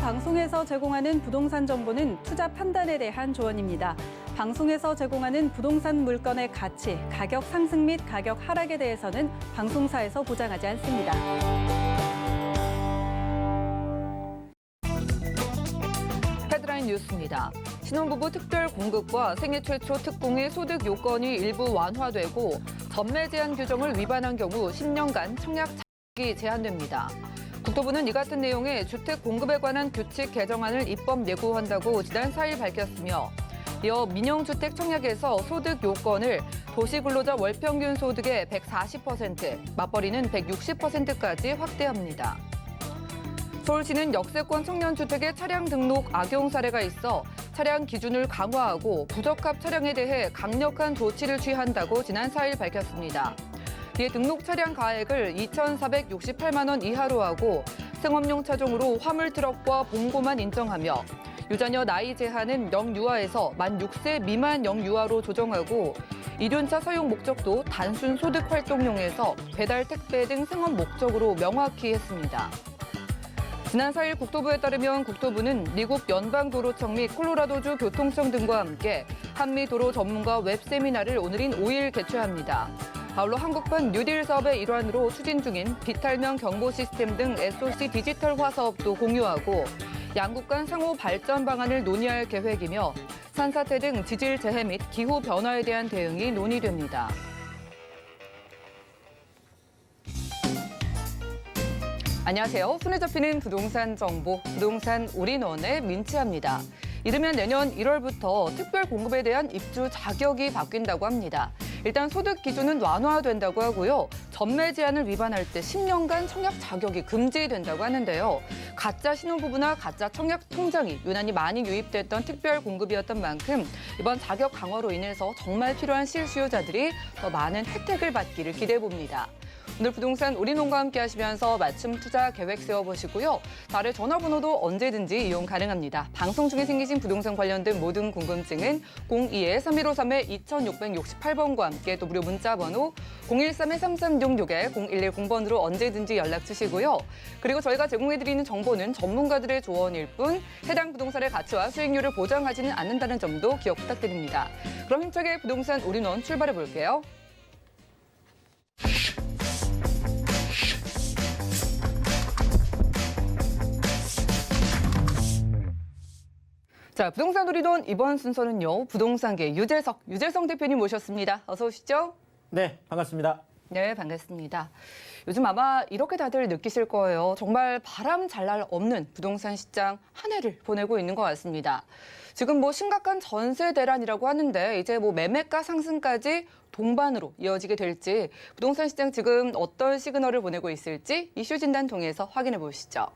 방송에서 제공하는 부동산 정보는 투자 판단에 대한 조언입니다. 방송에서 제공하는 부동산 물건의 가치, 가격 상승 및 가격 하락에 대해서는 방송사에서 보장하지 않습니다. 헤드라인 뉴스입니다. 신혼부부 특별 공급과 생애 최초 특공의 소득 요건이 일부 완화되고 전매 제한 규정을 위반한 경우 10년간 청약 자격이 제한됩니다. 국토부는 이 같은 내용의 주택 공급에 관한 규칙 개정안을 입법 예고한다고 지난 4일 밝혔으며 이어 민영주택 청약에서 소득 요건을 도시근로자 월평균 소득의 140%, 맞벌이는 160%까지 확대합니다. 서울시는 역세권 청년주택의 차량 등록 악용 사례가 있어 차량 기준을 강화하고 부적합 차량에 대해 강력한 조치를 취한다고 지난 4일 밝혔습니다. 이에 등록 차량 가액을 2,468만 원 이하로 하고 생업용 차종으로 화물 트럭과 봉고만 인정하며 유자녀 나이 제한은 영유아에서 만 6세 미만 영유아로 조정하고 이륜차 사용 목적도 단순 소득 활동용에서 배달, 택배 등 생업 목적으로 명확히 했습니다. 지난 4일 국토부에 따르면 국토부는 미국 연방도로청 및 콜로라도주 교통청 등과 함께 한미도로 전문가 웹세미나를 오늘인 5일 개최합니다. 아울러 한국판 뉴딜 사업의 일환으로 추진 중인 비탈명 경보 시스템 등 SOC 디지털화 사업도 공유하고 양국 간 상호 발전 방안을 논의할 계획이며 산사태 등 지질 재해 및 기후 변화에 대한 대응이 논의됩니다. 안녕하세요. 손에 잡히는 부동산 정보, 부동산 올인원의 민치합니다. 이르면 내년 1월부터 특별 공급에 대한 입주 자격이 바뀐다고 합니다. 일단 소득 기준은 완화된다고 하고요. 전매 제한을 위반할 때 10년간 청약 자격이 금지된다고 하는데요. 가짜 신혼부부나 가짜 청약 통장이 유난히 많이 유입됐던 특별 공급이었던 만큼 이번 자격 강화로 인해서 정말 필요한 실수요자들이 더 많은 혜택을 받기를 기대해 봅니다. 오늘 부동산 올인원과 함께 하시면서 맞춤 투자 계획 세워보시고요. 나를 전화번호도 언제든지 이용 가능합니다. 방송 중에 생기신 부동산 관련된 모든 궁금증은 02-315-2668번과 함께 또 무료 문자 번호 013-3366-0110번으로 언제든지 연락 주시고요. 그리고 저희가 제공해드리는 정보는 전문가들의 조언일 뿐 해당 부동산의 가치와 수익률을 보장하지는 않는다는 점도 기억 부탁드립니다. 그럼 힘차게 부동산 올인원 출발해 볼게요. 자, 부동산 올인원 이번 순서는요. 부동산계 유재성 대표님 모셨습니다. 어서 오시죠. 네, 반갑습니다. 네, 반갑습니다. 요즘 아마 이렇게 다들 느끼실 거예요. 정말 바람 잘 날 없는 부동산 시장 한 해를 보내고 있는 것 같습니다. 지금 뭐 심각한 전세 대란이라고 하는데 이제 뭐 매매가 상승까지 동반으로 이어지게 될지 부동산 시장 지금 어떤 시그널을 보내고 있을지 이슈 진단 통해서 확인해 보시죠.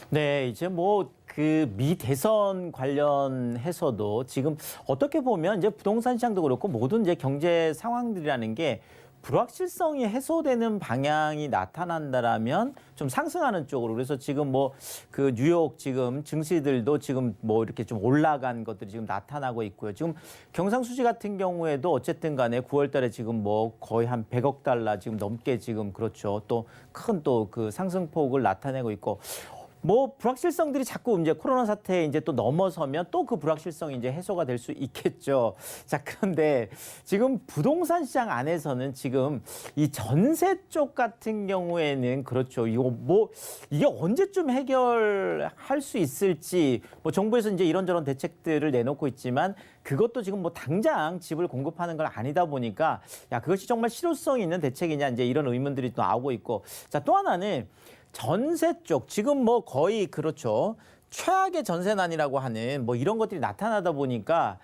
네, 이제 뭐 그 미 대선 관련해서도 지금 어떻게 보면 이제 부동산 시장도 그렇고 모든 이제 경제 상황들이라는 게 불확실성이 해소되는 방향이 나타난다라면 좀 상승하는 쪽으로 그래서 지금 뭐 그 뉴욕 지금 증시들도 지금 뭐 이렇게 좀 올라간 것들이 지금 나타나고 있고요. 지금 경상수지 같은 경우에도 어쨌든 간에 9월 달에 지금 뭐 거의 한 100억 달러 지금 넘게 지금 그렇죠. 또 큰 또 그 상승폭을 나타내고 있고 뭐 불확실성들이 자꾸 이제 코로나 사태에 이제 또 넘어서면 또 그 불확실성이 이제 해소가 될 수 있겠죠. 자, 그런데 지금 부동산 시장 안에서는 지금 이 전세 쪽 같은 경우에는 그렇죠. 이거 뭐 이게 언제쯤 해결할 수 있을지 뭐 정부에서 이제 이런저런 대책들을 내놓고 있지만 그것도 지금 뭐 당장 집을 공급하는 건 아니다 보니까 야, 그것이 정말 실효성 있는 대책이냐 이제 이런 의문들이 또 나오고 있고 자, 또 하나는 전세 쪽 지금 뭐 거의 그렇죠. 최악의 전세난이라고 하는 뭐 이런 것들이 나타나다 보니까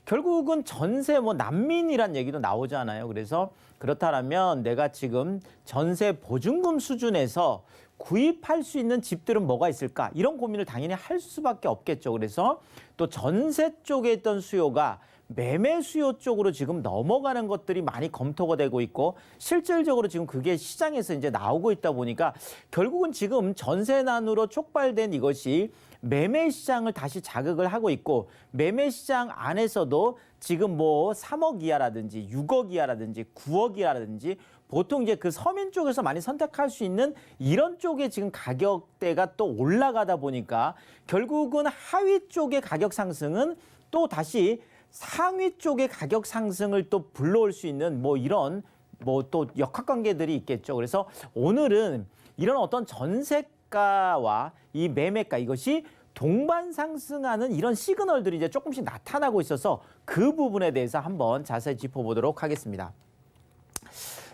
결국은 전세 뭐 난민이란 얘기도 나오잖아요. 그래서 그렇다면 내가 지금 전세 보증금 수준에서 구입할 수 있는 집들은 뭐가 있을까? 이런 고민을 당연히 할 수밖에 없겠죠. 그래서 또 전세 쪽에 있던 수요가 매매 수요 쪽으로 지금 넘어가는 것들이 많이 검토가 되고 있고 실질적으로 지금 그게 시장에서 이제 나오고 있다 보니까 결국은 지금 전세난으로 촉발된 이것이 매매 시장을 다시 자극을 하고 있고 매매 시장 안에서도 지금 뭐 3억 이하라든지 6억 이하라든지 9억 이하라든지 보통 이제 그 서민 쪽에서 많이 선택할 수 있는 이런 쪽에 지금 가격대가 또 올라가다 보니까 결국은 하위 쪽의 가격 상승은 또 다시 상위 쪽의 가격 상승을 또 불러올 수 있는 뭐 이런 뭐 또 역학관계들이 있겠죠. 그래서 오늘은 이런 어떤 전세가와 이 매매가 이것이 동반 상승하는 이런 시그널들이 이제 조금씩 나타나고 있어서 그 부분에 대해서 한번 자세히 짚어보도록 하겠습니다.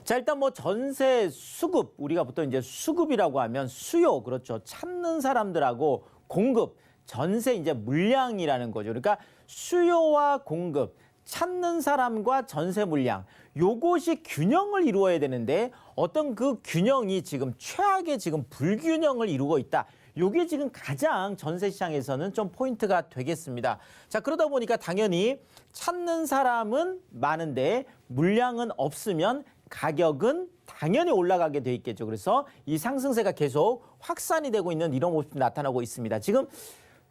자, 일단 뭐 전세 수급, 우리가 보통 이제 수급이라고 하면 수요, 그렇죠. 찾는 사람들하고 공급, 전세 이제 물량이라는 거죠. 그러니까 수요와 공급, 찾는 사람과 전세 물량, 요것이 균형을 이루어야 되는데 어떤 그 균형이 지금 최악의 지금 불균형을 이루고 있다. 요게 지금 가장 전세 시장에서는 좀 포인트가 되겠습니다. 자, 그러다 보니까 당연히 찾는 사람은 많은데 물량은 없으면 가격은 당연히 올라가게 돼 있겠죠. 그래서 이 상승세가 계속 확산이 되고 있는 이런 모습이 나타나고 있습니다. 지금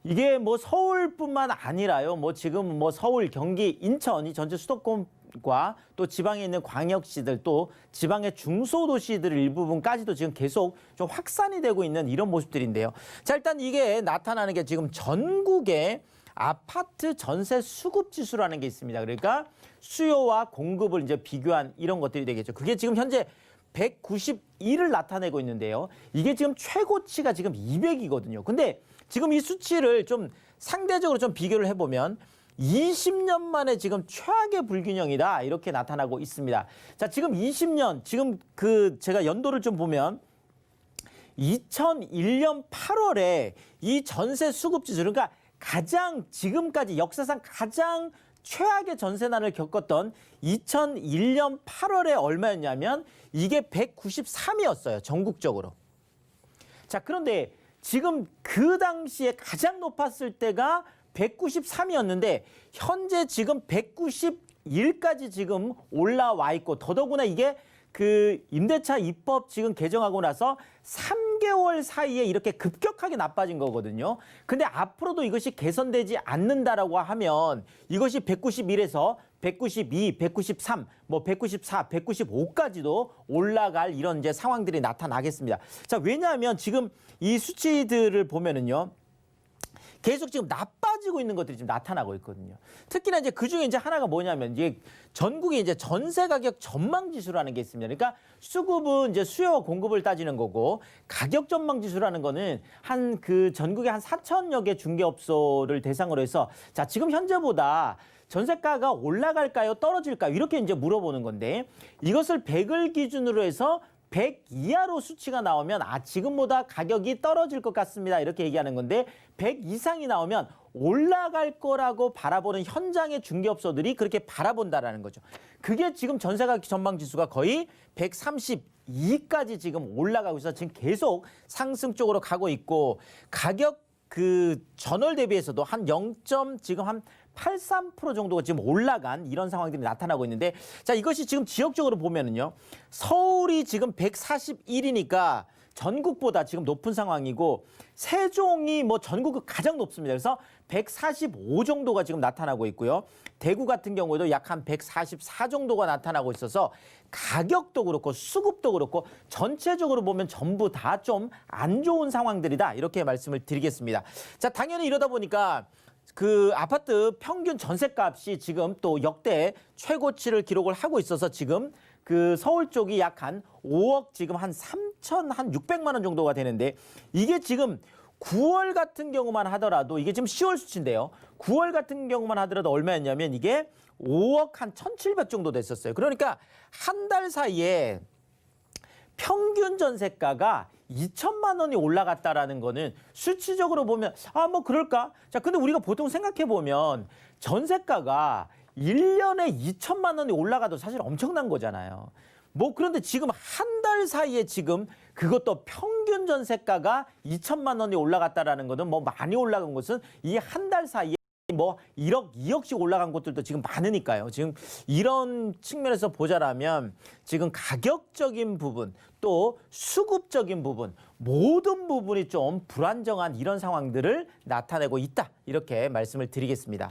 이게 뭐 서울뿐만 아니라요. 뭐 지금 뭐 서울, 경기, 인천 이 전체 수도권과 또 지방에 있는 광역시들 또 지방의 중소도시들 일부분까지도 지금 계속 좀 확산이 되고 있는 이런 모습들인데요. 자, 일단 이게 나타나는 게 지금 전국의 아파트 전세 수급 지수라는 게 있습니다. 그러니까 수요와 공급을 이제 비교한 이런 것들이 되겠죠. 그게 지금 현재 191을 나타내고 있는데요. 이게 지금 최고치가 지금 200이거든요. 근데 지금 이 수치를 좀 상대적으로 좀 비교를 해보면 20년 만에 지금 최악의 불균형이다. 이렇게 나타나고 있습니다. 자, 지금 20년, 지금 그 제가 연도를 좀 보면 2001년 8월에 이 전세 수급 지수, 그러니까 가장 지금까지 역사상 가장 최악의 전세난을 겪었던 2001년 8월에 얼마였냐면 이게 193이었어요. 전국적으로. 자, 그런데 지금 그 당시에 가장 높았을 때가 193이었는데 현재 지금 191까지 지금 올라와 있고 더더구나 이게 그 임대차 입법 지금 개정하고 나서 3개월 사이에 이렇게 급격하게 나빠진 거거든요. 근데 앞으로도 이것이 개선되지 않는다라고 하면 이것이 191에서 192, 193, 뭐 194, 195까지도 올라갈 이런 이제 상황들이 나타나겠습니다. 자, 왜냐하면 지금 이 수치들을 보면은요. 계속 지금 나빠지고 있는 것들이 지금 나타나고 있거든요. 특히나 이제 그 중에 이제 하나가 뭐냐면 이제 전국에 이제 전세 가격 전망 지수라는 게 있습니다. 그러니까 수급은 이제 수요와 공급을 따지는 거고 가격 전망 지수라는 거는 한 그 전국에 한 4천여 개 중개업소를 대상으로 해서 자, 지금 현재보다 전세가가 올라갈까요? 떨어질까요? 이렇게 이제 물어보는 건데 이것을 100을 기준으로 해서 100 이하로 수치가 나오면 지금보다 가격이 떨어질 것 같습니다. 이렇게 얘기하는 건데 100 이상이 나오면 올라갈 거라고 바라보는 현장의 중개업소들이 그렇게 바라본다라는 거죠. 그게 지금 전세가격 전망 지수가 거의 132까지 지금 올라가고 있어서 지금 계속 상승 쪽으로 가고 있고 가격 그 전월 대비해서도 한 0. 지금 한 83% 정도가 지금 올라간 이런 상황들이 나타나고 있는데 자, 이것이 지금 지역적으로 보면은요. 서울이 지금 141이니까 전국보다 지금 높은 상황이고 세종이 뭐 전국 가장 높습니다. 그래서 145 정도가 지금 나타나고 있고요. 대구 같은 경우에도 약 한 144 정도가 나타나고 있어서 가격도 그렇고 수급도 그렇고 전체적으로 보면 전부 다 좀 안 좋은 상황들이다. 이렇게 말씀을 드리겠습니다. 자, 당연히 이러다 보니까 그 아파트 평균 전셋값이 지금 또 역대 최고치를 기록을 하고 있어서 지금 그 서울 쪽이 약 한 5억 지금 한 3,600만 원 정도가 되는데 이게 지금 9월 같은 경우만 하더라도 이게 지금 10월 수치인데요. 9월 같은 경우만 하더라도 얼마였냐면 이게 5억 한 1,700 정도 됐었어요. 그러니까 한 달 사이에 평균 전세가가 2천만 원이 올라갔다라는 거는 수치적으로 보면 뭐 그럴까? 자, 근데 우리가 보통 생각해 보면 전세가가 1년에 2천만 원이 올라가도 사실 엄청난 거잖아요. 뭐 그런데 지금 한 달 사이에 지금 그것도 평균 전세가가 2천만 원이 올라갔다라는 거는 뭐 많이 올라간 것은 이 한 달 사이에 뭐 1억, 2억씩 올라간 곳들도 지금 많으니까요. 지금 이런 측면에서 보자라면 지금 가격적인 부분 또 수급적인 부분 모든 부분이 좀 불안정한 이런 상황들을 나타내고 있다. 이렇게 말씀을 드리겠습니다.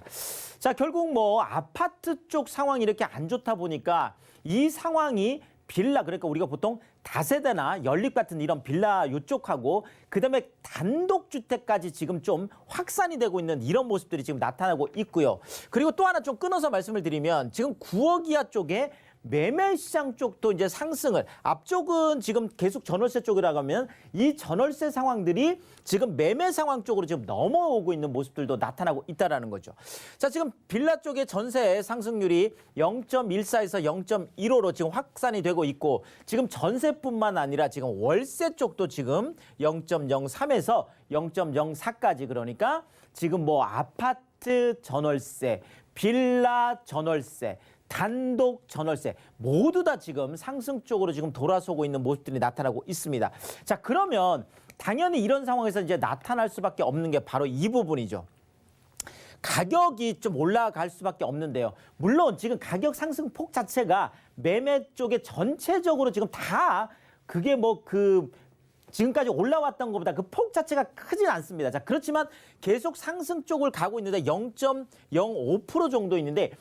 자, 결국 뭐 아파트 쪽 상황이 이렇게 안 좋다 보니까 이 상황이 빌라, 그러니까 우리가 보통 다세대나 연립 같은 이런 빌라 요쪽하고 그다음에 단독주택까지 지금 좀 확산이 되고 있는 이런 모습들이 지금 나타나고 있고요. 그리고 또 하나 좀 끊어서 말씀을 드리면 지금 9억 이하 쪽에 매매 시장 쪽도 이제 상승을, 앞쪽은 지금 계속 전월세 쪽이라고 하면 이 전월세 상황들이 지금 매매 상황 쪽으로 지금 넘어오고 있는 모습들도 나타나고 있다라는 거죠. 자, 지금 빌라 쪽의 전세 상승률이 0.14에서 0.15로 지금 확산이 되고 있고, 지금 전세뿐만 아니라 지금 월세 쪽도 지금 0.03에서 0.04까지, 그러니까 지금 뭐 아파트 전월세, 빌라 전월세, 단독 전월세 모두 다 지금 상승 쪽으로 지금 돌아서고 있는 모습들이 나타나고 있습니다. 자, 그러면 당연히 이런 상황에서 이제 나타날 수밖에 없는 게 바로 이 부분이죠. 가격이 좀 올라갈 수밖에 없는데요. 물론 지금 가격 상승폭 자체가 매매 쪽에 전체적으로 지금 다 그게 뭐 지금까지 올라왔던 것보다 그 폭 자체가 크진 않습니다. 자, 그렇지만 계속 상승 쪽을 가고 있는데 0.05% 정도 있는데,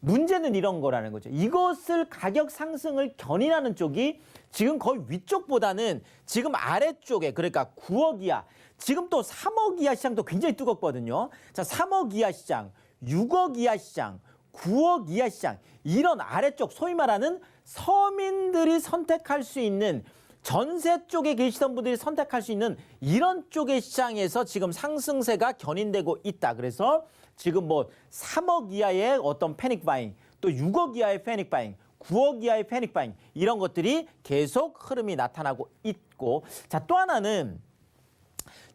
문제는 이런 거라는 거죠. 이것을 가격 상승을 견인하는 쪽이 지금 거의 위쪽보다는 지금 아래쪽에, 그러니까 9억 이하, 지금 또 3억 이하 시장도 굉장히 뜨겁거든요. 자, 3억 이하 시장, 6억 이하 시장, 9억 이하 시장, 이런 아래쪽 소위 말하는 서민들이 선택할 수 있는, 전세 쪽에 계시던 분들이 선택할 수 있는 이런 쪽의 시장에서 지금 상승세가 견인되고 있다. 그래서 지금 뭐 3억 이하의 어떤 패닉 바잉, 또 6억 이하의 패닉 바잉, 9억 이하의 패닉 바잉, 이런 것들이 계속 흐름이 나타나고 있고, 자, 또 하나는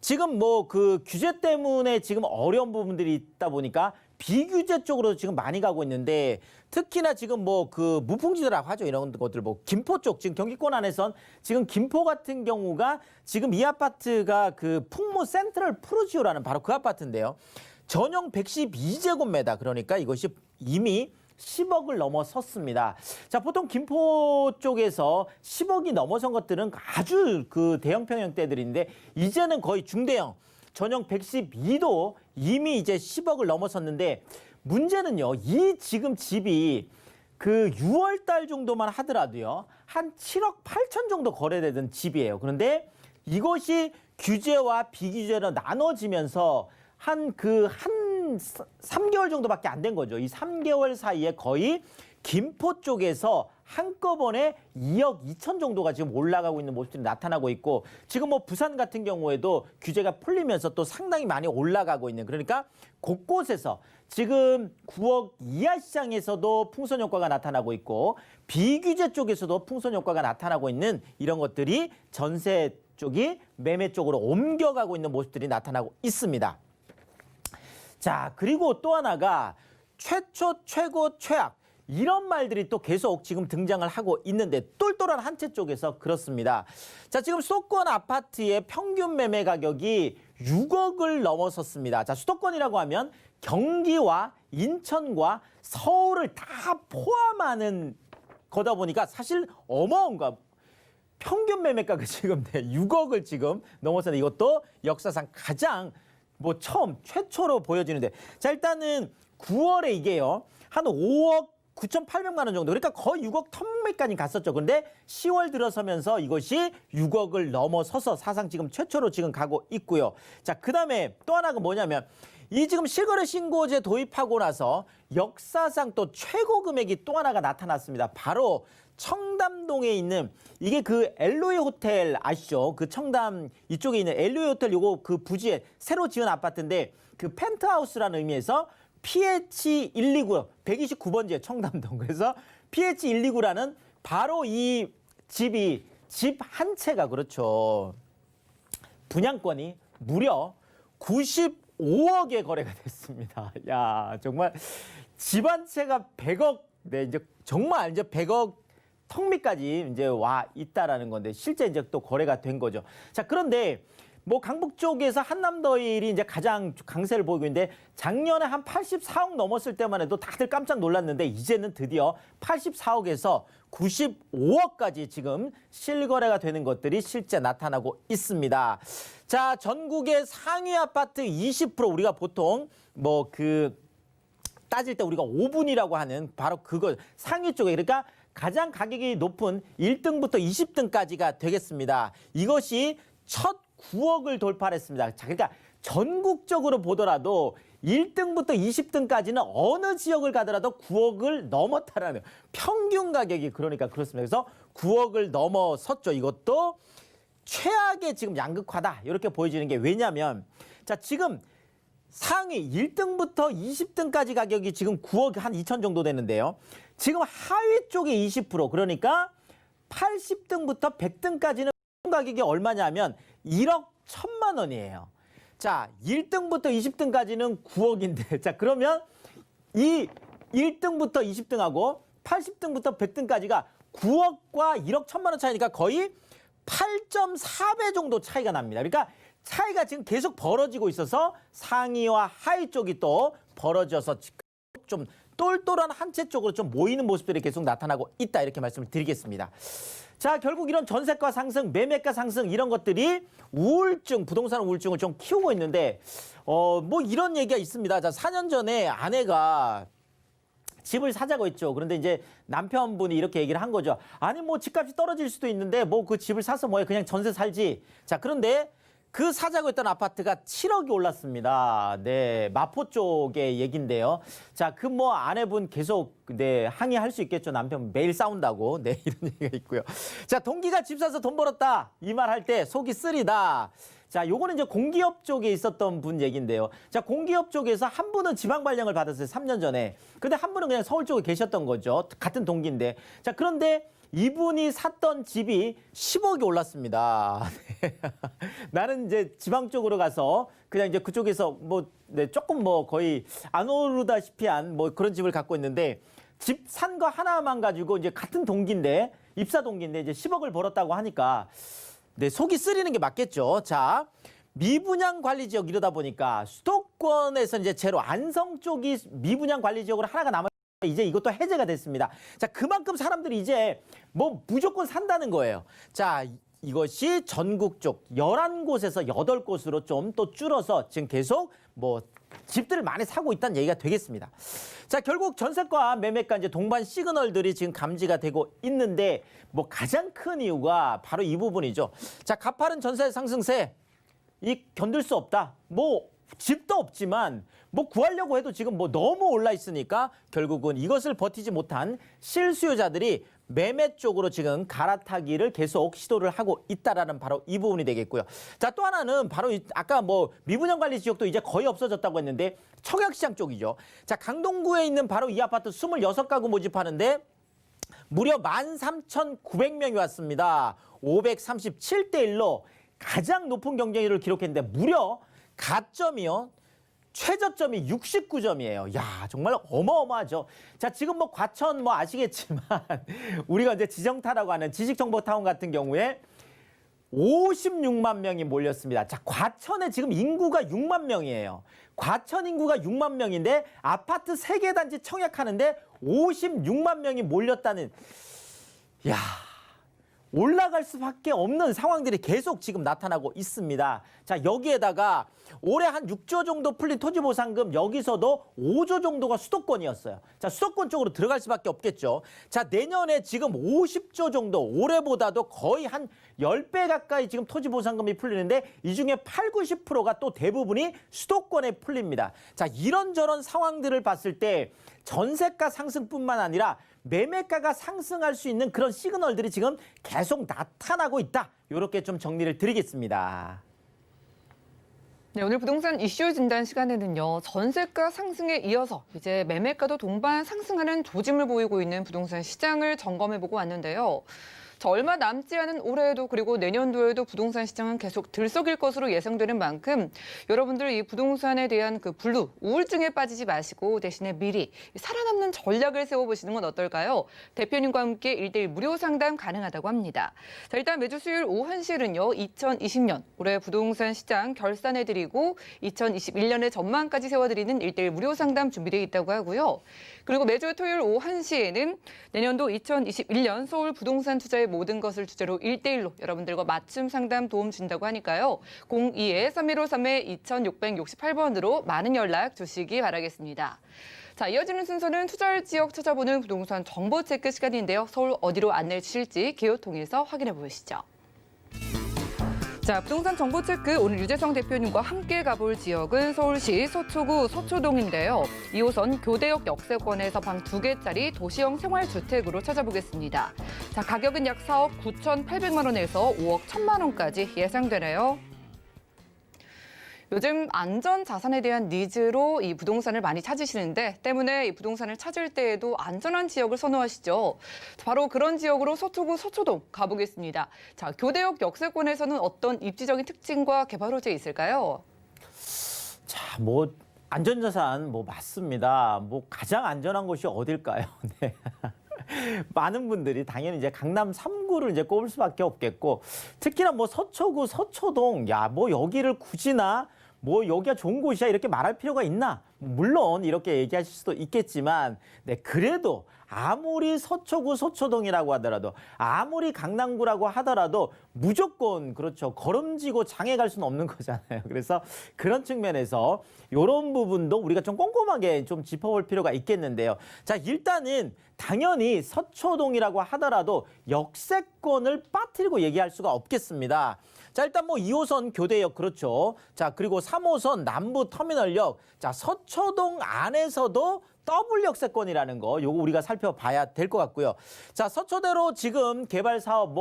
지금 뭐 그 규제 때문에 지금 어려운 부분들이 있다 보니까 비규제 쪽으로 지금 많이 가고 있는데, 특히나 지금 뭐 그 무풍지대라고 하죠. 이런 것들 뭐 김포 쪽, 지금 경기권 안에선 지금 김포 같은 경우가 지금 이 아파트가 그 풍무 센트럴 프루지오라는 바로 그 아파트인데요. 전용 112제곱미터, 그러니까 이것이 이미 10억을 넘어섰습니다. 자, 보통 김포 쪽에서 10억이 넘어선 것들은 아주 그 대형 평형대들인데, 이제는 거의 중대형 전용 112도 이미 이제 10억을 넘어섰는데, 문제는요, 이 지금 집이 그 6월 달 정도만 하더라도요, 한 7억 8천 정도 거래되던 집이에요. 그런데 이것이 규제와 비규제로 나눠지면서 한 3개월 정도밖에 안 된 거죠. 이 3개월 사이에 거의 김포 쪽에서 한꺼번에 2억 2천 정도가 지금 올라가고 있는 모습들이 나타나고 있고, 지금 뭐 부산 같은 경우에도 규제가 풀리면서 또 상당히 많이 올라가고 있는, 그러니까 곳곳에서 지금 9억 이하 시장에서도 풍선 효과가 나타나고 있고, 비규제 쪽에서도 풍선 효과가 나타나고 있는 이런 것들이 전세 쪽이 매매 쪽으로 옮겨가고 있는 모습들이 나타나고 있습니다. 자, 그리고 또 하나가 최초, 최고, 최악, 이런 말들이 또 계속 지금 등장을 하고 있는데, 똘똘한 한 채 쪽에서 그렇습니다. 자, 지금 수도권 아파트의 평균 매매 가격이 6억을 넘어섰습니다. 자, 수도권이라고 하면 경기와 인천과 서울을 다 포함하는 거다 보니까 사실 어마어마한 거, 평균 매매가가 지금 6억을 지금 넘어서는, 이것도 역사상 가장 뭐 최초로 보여지는데, 자, 일단은 9월에 이게요, 한 5억 9,800만 원 정도, 그러니까 거의 6억 턱밑까지 갔었죠. 그런데 10월 들어서면서 이것이 6억을 넘어서서 사상 지금 최초로 지금 가고 있고요. 자, 그다음에 또 하나가 뭐냐면, 이 지금 실거래 신고제 도입하고 나서 역사상 또 최고 금액이 또 하나가 나타났습니다. 바로 청담동에 있는, 이게 그 엘로이 호텔 아시죠? 그 청담 이쪽에 있는 엘로이 호텔, 요거 그 부지에 새로 지은 아파트인데, 그 펜트하우스라는 의미에서 PH129, 129번지에 청담동. 그래서 PH129라는 바로 이 집이, 집 한 채가, 그렇죠, 분양권이 무려 95억에 거래가 됐습니다. 야, 정말 집 한 채가 100억, 네, 이제 정말 이제 100억 턱밑까지 이제 와 있다라는 건데, 실제 이제 또 거래가 된 거죠. 자, 그런데 뭐 강북 쪽에서 한남더일이 이제 가장 강세를 보이고 있는데, 작년에 한 84억 넘었을 때만 해도 다들 깜짝 놀랐는데, 이제는 드디어 84억에서 95억까지 지금 실거래가 되는 것들이 실제 나타나고 있습니다. 자, 전국의 상위 아파트 20%, 우리가 보통 뭐 따질 때 우리가 5분이라고 하는 바로 그거 상위 쪽에, 그러니까 가장 가격이 높은 1등부터 20등까지가 되겠습니다. 이것이 첫 9억을 돌파했습니다. 자, 그러니까 전국적으로 보더라도 1등부터 20등까지는 어느 지역을 가더라도 9억을 넘었다라는 평균 가격이 그러니까 그렇습니다. 그래서 9억을 넘어섰죠. 이것도 최악의 지금 양극화다. 이렇게 보여지는 게 왜냐면 자, 지금 상위 1등부터 20등까지 가격이 지금 9억 한 2천 정도 되는데요. 지금 하위 쪽에 20% 그러니까 80등부터 100등까지는 가격이 얼마냐면 1억 1천만 원이에요. 자, 1등부터 20등까지는 9억인데 자, 그러면 이 1등부터 20등하고 80등부터 100등까지가 9억과 1억 1천만 원 차이니까 거의 8.4배 정도 차이가 납니다. 그러니까 차이가 지금 계속 벌어지고 있어서 상위와 하위 쪽이 또 벌어져서 좀 똘똘한 한 채 쪽으로 좀 모이는 모습들이 계속 나타나고 있다. 이렇게 말씀을 드리겠습니다. 자, 결국 이런 전세가 상승, 매매가 상승 이런 것들이 우울증, 부동산 우울증을 좀 키우고 있는데 뭐 이런 얘기가 있습니다. 자, 4년 전에 아내가 집을 사자고 했죠. 그런데 이제 남편분이 이렇게 얘기를 한 거죠. 아니 뭐 집값이 떨어질 수도 있는데 뭐 그 집을 사서 뭐해 그냥 전세 살지. 자, 그런데 그 사자고 했던 아파트가 7억이 올랐습니다. 네, 마포 쪽의 얘긴데요. 자, 그 뭐 아내분 계속 네, 항의할 수 있겠죠. 남편 매일 싸운다고. 네, 이런 얘기가 있고요. 자, 동기가 집 사서 돈 벌었다. 이 말 할 때 속이 쓰리다. 자, 요거는 이제 공기업 쪽에 있었던 분 얘기인데요. 자, 공기업 쪽에서 한 분은 지방 발령을 받았어요. 3년 전에. 근데 한 분은 그냥 서울 쪽에 계셨던 거죠. 같은 동기인데. 자, 그런데 이분이 샀던 집이 10억이 올랐습니다. 나는 이제 지방 쪽으로 가서 그냥 이제 그쪽에서 뭐 네, 조금 뭐 거의 안 오르다시피 한 뭐 그런 집을 갖고 있는데 집 산 거 하나만 가지고 이제 같은 동기인데 입사 동기인데 이제 10억을 벌었다고 하니까 네, 속이 쓰리는 게 맞겠죠. 자, 미분양 관리 지역 이러다 보니까 수도권에서 이제 제로 안성 쪽이 미분양 관리 지역으로 하나가 남아 이제 이것도 해제가 됐습니다. 자, 그만큼 사람들이 이제 뭐 무조건 산다는 거예요. 자, 이것이 전국 쪽 11곳에서 8곳으로 좀 또 줄어서 지금 계속 뭐 집들을 많이 사고 있다는 얘기가 되겠습니다. 자, 결국 전세가 매매가 이제 동반 시그널들이 지금 감지가 되고 있는데 뭐 가장 큰 이유가 바로 이 부분이죠. 자, 가파른 전세 상승세 이 견딜 수 없다. 뭐 집도 없지만 뭐 구하려고 해도 지금 뭐 너무 올라 있으니까 결국은 이것을 버티지 못한 실수요자들이 매매 쪽으로 지금 갈아타기를 계속 시도를 하고 있다라는 바로 이 부분이 되겠고요. 자, 또 하나는 바로 아까 뭐 미분양 관리 지역도 이제 거의 없어졌다고 했는데 청약시장 쪽이죠. 자, 강동구에 있는 바로 이 아파트 26가구 모집하는데 무려 13,900명이 왔습니다. 537대 1로 가장 높은 경쟁률을 기록했는데 무려 가점이요. 최저점이 69점이에요. 야, 정말 어마어마하죠. 자, 지금 뭐 과천 뭐 아시겠지만 우리가 이제 지정타라고 하는 지식정보타운 같은 경우에 56만 명이 몰렸습니다. 자, 과천에 지금 인구가 6만 명이에요. 과천 인구가 6만 명인데 아파트 3개 단지 청약하는데 56만 명이 몰렸다는 야, 올라갈 수밖에 없는 상황들이 계속 지금 나타나고 있습니다. 자, 여기에다가 올해 한 6조 정도 풀린 토지보상금 여기서도 5조 정도가 수도권이었어요. 자, 수도권 쪽으로 들어갈 수밖에 없겠죠. 자, 내년에 지금 50조 정도 올해보다도 거의 한 10배 가까이 지금 토지보상금이 풀리는데 이 중에 8, 90%가 또 대부분이 수도권에 풀립니다. 자, 이런저런 상황들을 봤을 때 전세가 상승뿐만 아니라 매매가가 상승할 수 있는 그런 시그널들이 지금 계속 나타나고 있다. 이렇게 좀 정리를 드리겠습니다. 네, 오늘 부동산 이슈 진단 시간에는요. 전세가 상승에 이어서 이제 매매가도 동반 상승하는 조짐을 보이고 있는 부동산 시장을 점검해보고 왔는데요. 얼마 남지 않은 올해에도 그리고 내년도에도 부동산 시장은 계속 들썩일 것으로 예상되는 만큼 여러분들 이 부동산에 대한 그 분루, 우울증에 빠지지 마시고 대신에 미리 살아남는 전략을 세워보시는 건 어떨까요? 대표님과 함께 1:1 무료 상담 가능하다고 합니다. 자, 일단 매주 수요일 오후 1시는요. 2020년 올해 부동산 시장 결산해드리고 2021년의 전망까지 세워드리는 1:1 무료 상담 준비되어 있다고 하고요. 그리고 매주 토요일 오후 1시에는 내년도 2021년 서울 부동산 투자의 모든 것을 주제로 1:1로 여러분들과 맞춤 상담 도움 준다고 하니까요. 02-3153-2668번으로 많은 연락 주시기 바라겠습니다. 자, 이어지는 순서는 투자할 지역 찾아보는 부동산 정보 체크 시간인데요. 서울 어디로 안내를 주실지 기호 통해서 확인해 보시죠. 자, 부동산 정보 체크 오늘 유재성 대표님과 함께 가볼 지역은 서울시 서초구 서초동인데요. 2호선 교대역 역세권에서 방 2개짜리 도시형 생활주택으로 찾아보겠습니다. 자, 가격은 약 4억 9,800만 원에서 5억 1,000만 원까지 예상되네요. 요즘 안전 자산에 대한 니즈로 이 부동산을 많이 찾으시는데 때문에 이 부동산을 찾을 때에도 안전한 지역을 선호하시죠. 바로 그런 지역으로 서초구 서초동 가보겠습니다. 자, 교대역 역세권에서는 어떤 입지적인 특징과 개발 호재 있을까요? 자, 뭐 안전자산 뭐 맞습니다. 뭐 가장 안전한 곳이 어딜까요? 네. 많은 분들이 당연히 이제 강남 3구를 이제 꼽을 수밖에 없겠고, 특히나 뭐 서초구, 서초동, 야, 뭐 여기를 굳이나 뭐 여기가 좋은 곳이야 이렇게 말할 필요가 있나? 물론 이렇게 얘기하실 수도 있겠지만, 네, 그래도 아무리 서초구, 서초동이라고 하더라도, 아무리 강남구라고 하더라도 무조건 그렇죠. 걸음지고 장에 갈 수는 없는 거잖아요. 그래서 그런 측면에서 이런 부분도 우리가 좀 꼼꼼하게 좀 짚어볼 필요가 있겠는데요. 자, 일단은 당연히 서초동이라고 하더라도 역세권을 빠뜨리고 얘기할 수가 없겠습니다. 자, 일단 뭐 2호선 교대역 그렇죠. 자, 그리고 3호선 남부터미널역. 자, 서초동 안에서도 더블 역세권이라는 거 요거 우리가 살펴봐야 될 것 같고요. 자, 서초대로 지금 개발 사업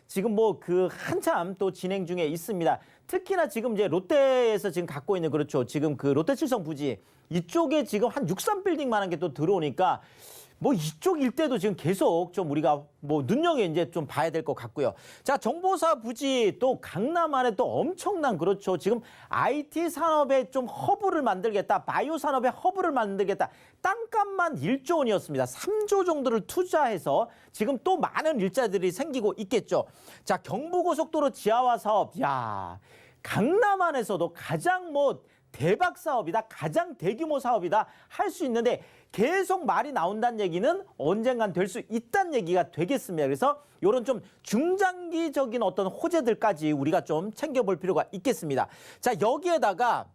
지금 그 한참 또 진행 중에 있습니다. 특히나 지금 이제 롯데에서 지금 갖고 있는 그렇죠. 지금 그 롯데칠성 부지 이쪽에 지금 한 63빌딩만한 게 또 들어오니까 뭐 이쪽 일대도 지금 계속 좀 우리가 뭐 눈여겨 이제 좀 봐야 될 것 같고요. 자, 정보사 부지 또 강남 안에 또 엄청난 그렇죠. 지금 IT 산업에 좀 허브를 만들겠다. 바이오 산업에 허브를 만들겠다. 땅값만 1조 원이었습니다. 3조 정도를 투자해서 지금 또 많은 일자들이 생기고 있겠죠. 자, 경부고속도로 지하화 사업. 야, 강남 안에서도 가장 뭐 대박 사업이다. 가장 대규모 사업이다. 할 수 있는데 계속 말이 나온다는 얘기는 언젠간 될 수 있다는 얘기가 되겠습니다. 그래서 이런 좀 중장기적인 어떤 호재들까지 우리가 좀 챙겨볼 필요가 있겠습니다. 자, 여기에다가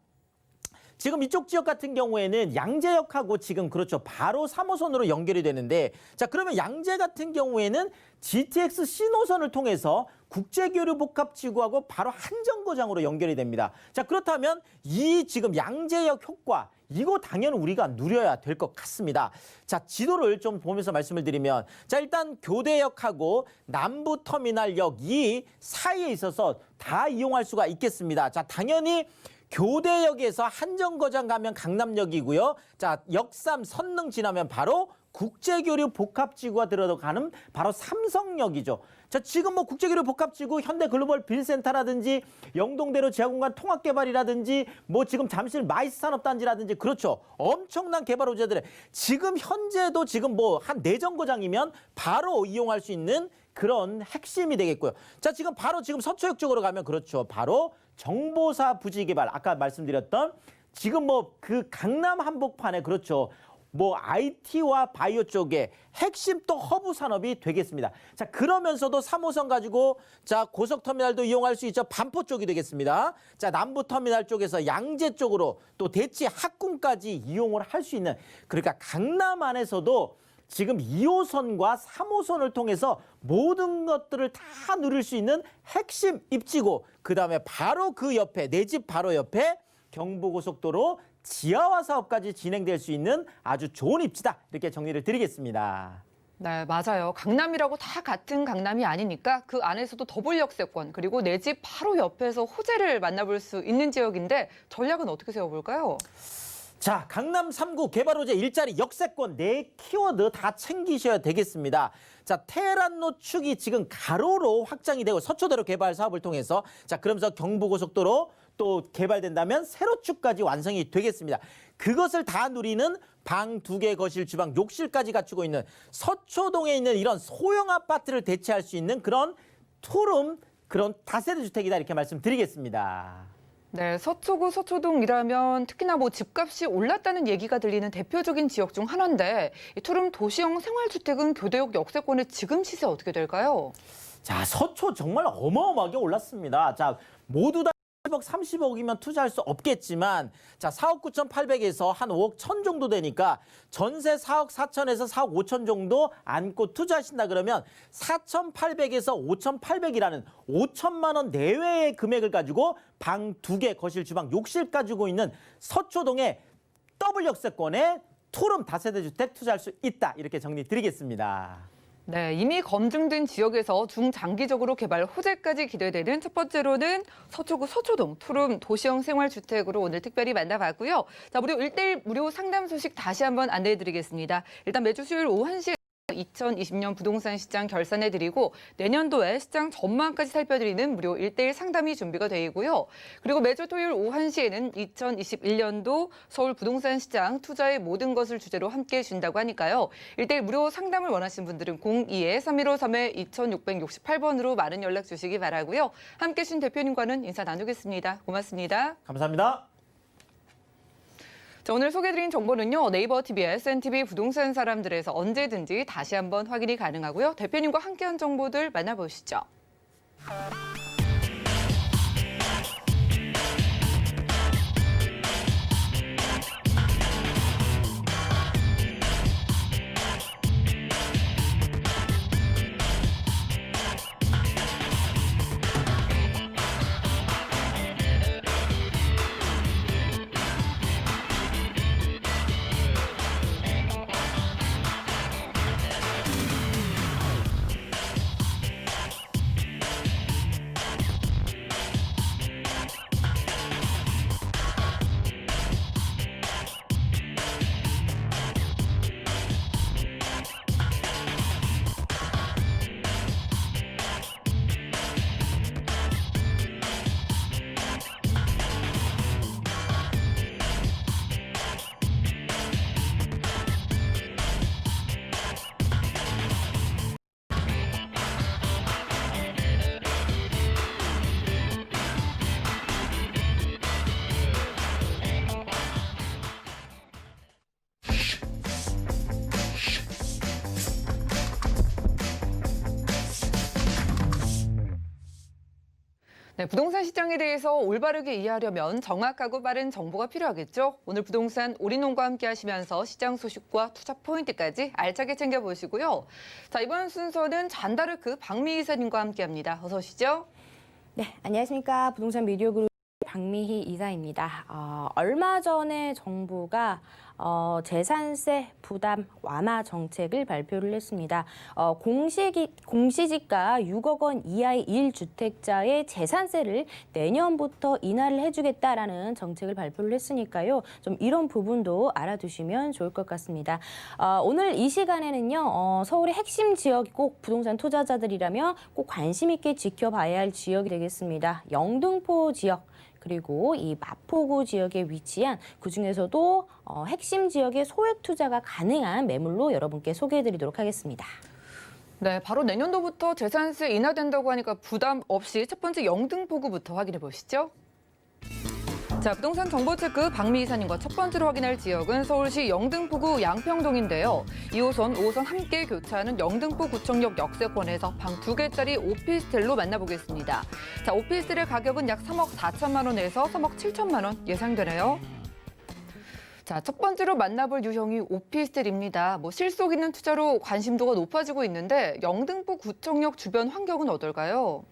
지금 이쪽 지역 같은 경우에는 양재역하고 지금 그렇죠. 바로 3호선으로 연결이 되는데, 자, 그러면 양재 같은 경우에는 GTX 신호선을 통해서 국제교류복합지구하고 바로 한정거장으로 연결이 됩니다. 자, 그렇다면 이 지금 양재역 효과, 이거 당연히 우리가 누려야 될 것 같습니다. 자, 지도를 좀 보면서 말씀을 드리면, 자, 일단 교대역하고 남부터미널역 이 사이에 있어서 다 이용할 수가 있겠습니다. 자, 당연히 교대역에서 한정거장 가면 강남역이고요. 자, 역삼 선릉 지나면 바로 국제교류 복합지구가 들어가는 바로 삼성역이죠. 자, 지금 뭐 국제교류 복합지구 현대글로벌 빌센터라든지 영동대로 지하공간 통합개발이라든지 뭐 지금 잠실 마이스 산업단지라든지 그렇죠. 엄청난 개발 호재들에 지금 현재도 지금 뭐 한 4정거장이면 바로 이용할 수 있는 그런 핵심이 되겠고요. 자, 지금 바로 지금 서초역 쪽으로 가면 그렇죠. 바로 정보사 부지 개발 아까 말씀드렸던 지금 뭐 그 강남 한복판에 그렇죠. 뭐 IT와 바이오 쪽에 핵심 또 허브 산업이 되겠습니다. 자, 그러면서도 3호선 가지고 자, 고속터미널도 이용할 수 있죠. 반포 쪽이 되겠습니다. 자, 남부터미널 쪽에서 양재 쪽으로 또 대치 학군까지 이용을 할 수 있는, 그러니까 강남 안에서도 지금 2호선과 3호선을 통해서 모든 것들을 다 누릴 수 있는 핵심 입지고, 그다음에 바로 그 옆에 내 집 바로 옆에 경부고속도로 지하화 사업까지 진행될 수 있는 아주 좋은 입지다. 이렇게 정리를 드리겠습니다. 네, 맞아요. 강남이라고 다 같은 강남이 아니니까 그 안에서도 더블 역세권, 그리고 내 집 바로 옆에서 호재를 만나볼 수 있는 지역인데 전략은 어떻게 세워볼까요? 자, 강남 3구 개발 호재 일자리 역세권 네 키워드 다 챙기셔야 되겠습니다. 자, 테헤란 노축이 지금 가로로 확장이 되고 서초대로 개발 사업을 통해서, 자, 그러면서 경부고속도로 또 개발된다면 세로축까지 완성이 되겠습니다. 그것을 다 누리는 방 2개 거실 주방 욕실까지 갖추고 있는 서초동에 있는 이런 소형 아파트를 대체할 수 있는 그런 투룸, 그런 다세대 주택이다 이렇게 말씀드리겠습니다. 네, 서초구 서초동이라면 특히나 뭐 집값이 올랐다는 얘기가 들리는 대표적인 지역 중 하나인데 이 투룸 도시형 생활주택은 교대역 역세권의 지금 시세 어떻게 될까요? 자, 서초 정말 어마어마하게 올랐습니다. 자, 모두 다 10억, 30억이면 투자할 수 없겠지만 자 4억 9,800에서 한 5억 1천 정도 되니까 전세 4억 4천에서 4억 5천 정도 안고 투자하신다 그러면 4,800에서 5,800이라는 5천만 원 내외의 금액을 가지고 방 2개, 거실, 주방, 욕실 가지고 있는 서초동의 더블 역세권에 투룸 다세대 주택 투자할 수 있다. 이렇게 정리 드리겠습니다. 네, 이미 검증된 지역에서 중장기적으로 개발 호재까지 기대되는 첫 번째로는 서초구 서초동 투룸 도시형 생활주택으로 오늘 특별히 만나봤고요. 자, 무료 1대1 무료 상담 소식 다시 한번 안내해드리겠습니다. 일단 매주 수요일 오후 1시에 2020년 부동산 시장 결산해드리고 내년도에 시장 전망까지 살펴드리는 무료 1대1 상담이 준비가 되어 있고요. 그리고 매주 토요일 오후 1시에는 2021년도 서울 부동산 시장 투자의 모든 것을 주제로 함께해 준다고 하니까요. 1대1 무료 상담을 원하시는 분들은 02-3153-2668번으로 많은 연락 주시기 바라고요. 함께해 주신 대표님과는 인사 나누겠습니다. 고맙습니다. 감사합니다. 자, 오늘 소개해드린 정보는요. 네이버 TV, SNTV 부동산 사람들에서 언제든지 다시 한번 확인이 가능하고요. 대표님과 함께한 정보들 만나보시죠. 네, 부동산 시장에 대해서 올바르게 이해하려면 정확하고 빠른 정보가 필요하겠죠. 오늘 부동산 올인원과 함께 하시면서 시장 소식과 투자 포인트까지 알차게 챙겨보시고요. 자, 이번 순서는 잔다르크 박미희 이사님과 함께합니다. 어서 오시죠. 네, 안녕하십니까. 부동산 미디어 그룹 박미희 이사입니다. 얼마 전에 정부가 재산세 부담 완화 정책을 발표를 했습니다. 공시지가 6억 원 이하의 1주택자의 재산세를 내년부터 인하를 해주겠다라는 정책을 발표를 했으니까요. 좀 이런 부분도 알아두시면 좋을 것 같습니다. 오늘 이 시간에는요. 서울의 핵심 지역이 꼭 부동산 투자자들이라면 꼭 관심 있게 지켜봐야 할 지역이 되겠습니다. 영등포 지역. 그리고 이 마포구 지역에 위치한 그중에서도 핵심 지역의 소액 투자가 가능한 매물로 여러분께 소개해드리도록 하겠습니다. 네, 바로 내년도부터 재산세 인하된다고 하니까 부담 없이 첫 번째 영등포구부터 확인해 보시죠. 자, 부동산 정보체크 박미 이사님과 첫 번째로 확인할 지역은 서울시 영등포구 양평동인데요. 2호선, 5호선 함께 교차하는 영등포 구청역 역세권에서 방 2개짜리 오피스텔로 만나보겠습니다. 자, 오피스텔의 가격은 약 3억 4천만 원에서 3억 7천만 원 예상되네요. 자, 첫 번째로 만나볼 유형이 오피스텔입니다. 실속 있는 투자로 관심도가 높아지고 있는데 영등포 구청역 주변 환경은 어떨까요?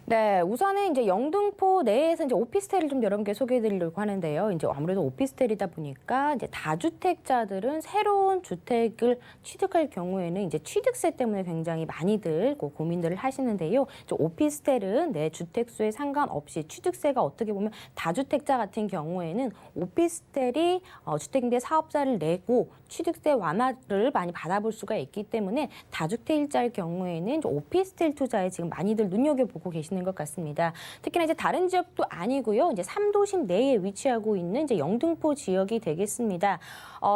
네, 우선은 이제 영등포 내에서 이제 오피스텔을 좀 여러분께 소개해드리려고 하는데요. 이제 아무래도 오피스텔이다 보니까 이제 다주택자들은 새로운 주택을 취득할 경우에는 이제 취득세 때문에 굉장히 많이들 고민들을 하시는데요. 이제 오피스텔은 내 주택수에 상관없이 취득세가 어떻게 보면 다주택자 같은 경우에는 오피스텔이 주택임대 사업자를 내고 취득세 완화를 많이 받아볼 수가 있기 때문에 다주택자일 경우에는 이제 오피스텔 투자에 지금 많이들 눈여겨보고 계시는 것 같습니다. 특히나 이제 다른 지역도 아니고요. 이제 3도심 내에 위치하고 있는 이제 영등포 지역이 되겠습니다.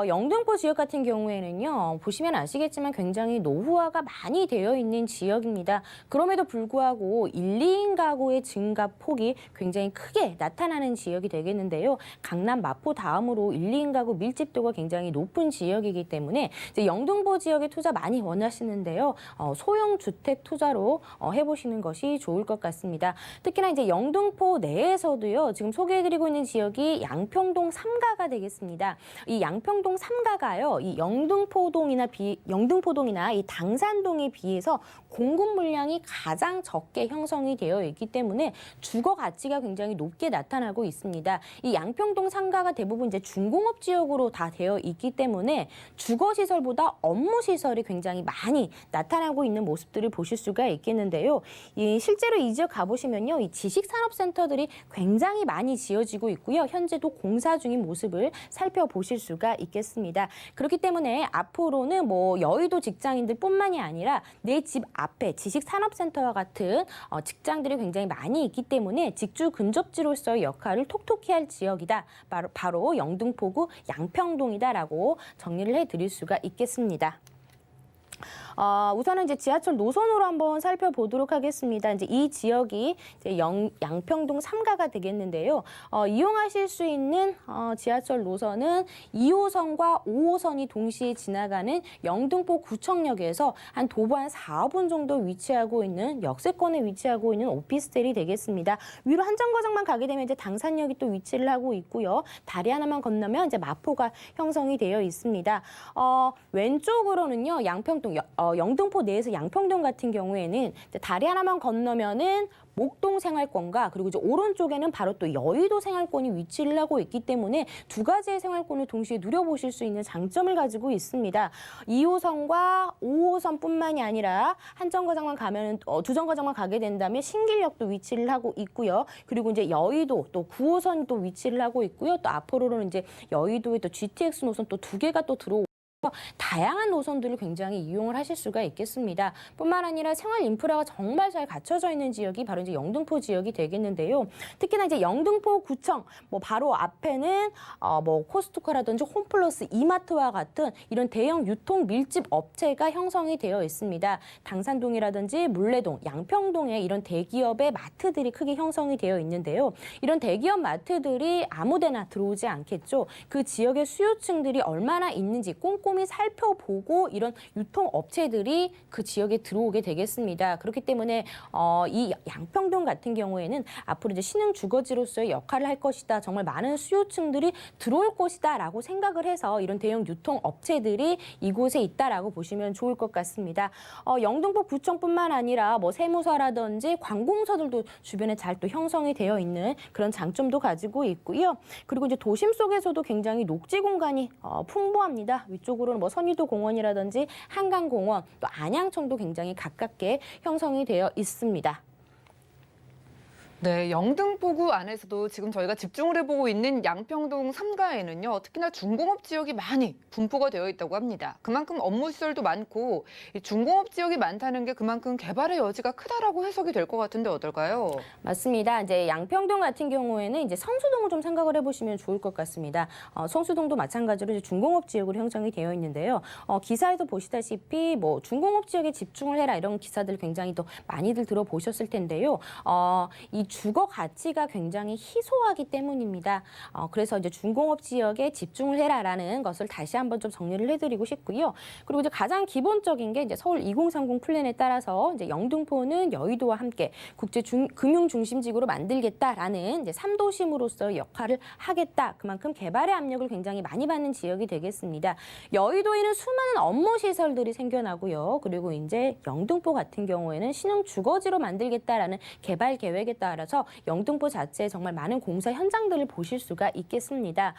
영등포 지역 같은 경우에는요. 보시면 아시겠지만 굉장히 노후화가 많이 되어 있는 지역입니다. 그럼에도 불구하고 1, 2인 가구의 증가 폭이 굉장히 크게 나타나는 지역이 되겠는데요. 강남 마포 다음으로 1, 2인 가구 밀집도가 굉장히 높은 지역이기 때문에 이제 영등포 지역에 투자 많이 원하시는데요. 소형 주택 투자로 해보시는 것이 좋을 것 같습니다. 특히나 이제 영등포 내에서도요. 지금 소개해드리고 있는 지역이 양평동 3가가 되겠습니다. 이 양평동 3가가요. 이 영등포동이나 이 당산동에 비해서 공급 물량이 가장 적게 형성이 되어 있기 때문에 주거 가치가 굉장히 높게 나타나고 있습니다. 이 양평동 3가가 대부분 이제 중공업 지역으로 다 되어 있기 때문에 주거 시설보다 업무 시설이 굉장히 많이 나타나고 있는 모습들을 보실 수가 있겠는데요. 실제로 이 지역 가보시면요, 이 지식산업센터들이 굉장히 많이 지어지고 있고요. 현재도 공사 중인 모습을 살펴보실 수가 있겠습니다. 그렇기 때문에 앞으로는 뭐 여의도 직장인들뿐만이 아니라 내 집 앞에 지식산업센터와 같은 직장들이 굉장히 많이 있기 때문에 직주 근접지로서의 역할을 톡톡히 할 지역이다. 바로 영등포구 양평동이다라고 정리를 해드릴 수가 있겠습니다. 우선은 이제 지하철 노선으로 한번 살펴보도록 하겠습니다. 이제 이 지역이 이제 양평동 3가가 되겠는데요. 이용하실 수 있는 지하철 노선은 2호선과 5호선이 동시에 지나가는 영등포 구청역에서 한 도보 한 4분 정도 위치하고 있는 역세권에 위치하고 있는 오피스텔이 되겠습니다. 위로 한 정거장만 가게 되면 이제 당산역이 또 위치를 하고 있고요. 다리 하나만 건너면 이제 마포가 형성이 되어 있습니다. 왼쪽으로는요, 영등포 내에서 양평동 같은 경우에는 이제 다리 하나만 건너면은 목동 생활권과 그리고 이제 오른쪽에는 바로 또 여의도 생활권이 위치를 하고 있기 때문에 두 가지의 생활권을 동시에 누려보실 수 있는 장점을 가지고 있습니다. 2호선과 5호선뿐만이 아니라 한 정거장만 가면 두 정거장만 가게 된다면 신길역도 위치를 하고 있고요. 그리고 이제 여의도 또 9호선이 또 위치를 하고 있고요. 또 앞으로는 이제 여의도에 또 GTX 노선 또 두 개가 또 들어오고 다양한 노선들을 굉장히 이용을 하실 수가 있겠습니다. 뿐만 아니라 생활 인프라가 정말 잘 갖춰져 있는 지역이 바로 이제 영등포 지역이 되겠는데요. 특히나 이제 영등포 구청 바로 앞에는 코스트코라든지 홈플러스, 이마트와 같은 이런 대형 유통 밀집 업체가 형성이 되어 있습니다. 당산동이라든지 물레동, 양평동에 이런 대기업의 마트들이 크게 형성이 되어 있는데요. 이런 대기업 마트들이 아무데나 들어오지 않겠죠. 그 지역의 수요층들이 얼마나 있는지 꼼꼼히 살펴보고 이런 유통업체들이 그 지역에 들어오게 되겠습니다. 그렇기 때문에 이 양평동 같은 경우에는 앞으로 이제 신흥 주거지로서의 역할을 할 것이다. 정말 많은 수요층들이 들어올 것이다 라고 생각을 해서 이런 대형 유통업체들이 이곳에 있다라고 보시면 좋을 것 같습니다. 영등포 구청뿐만 아니라 세무서라든지 관공서들도 주변에 잘 또 형성이 되어 있는 그런 장점도 가지고 있고요. 그리고 이제 도심 속에서도 굉장히 녹지 공간이 풍부합니다. 위쪽으로는 선유도 공원이라든지 한강공원, 또 안양청도 굉장히 가깝게 형성이 되어 있습니다. 네, 영등포구 안에서도 지금 저희가 집중을 해보고 있는 양평동 3가에는요, 특히나 중공업 지역이 많이 분포가 되어 있다고 합니다. 그만큼 업무 시설도 많고 이 중공업 지역이 많다는 게 그만큼 개발의 여지가 크다라고 해석이 될 것 같은데 어떨까요? 맞습니다. 이제 양평동 같은 경우에는 이제 성수동을 좀 생각을 해보시면 좋을 것 같습니다. 성수동도 마찬가지로 이제 중공업 지역으로 형성이 되어 있는데요. 기사에도 보시다시피 중공업 지역에 집중을 해라 이런 기사들 굉장히 또 많이들 들어보셨을 텐데요. 이 주거 가치가 굉장히 희소하기 때문입니다. 그래서 이제 중공업 지역에 집중을 해라라는 것을 다시 한번 좀 정리를 해드리고 싶고요. 그리고 이제 가장 기본적인 게 이제 서울 2030 플랜에 따라서 이제 영등포는 여의도와 함께 국제 금융 중심지구로 만들겠다라는 이제 3도심으로서 역할을 하겠다. 그만큼 개발의 압력을 굉장히 많이 받는 지역이 되겠습니다. 여의도에는 수많은 업무 시설들이 생겨나고요. 그리고 이제 영등포 같은 경우에는 신흥 주거지로 만들겠다라는 개발 계획에 따라 영등포 자체에 정말 많은 공사 현장들을 보실 수가 있겠습니다.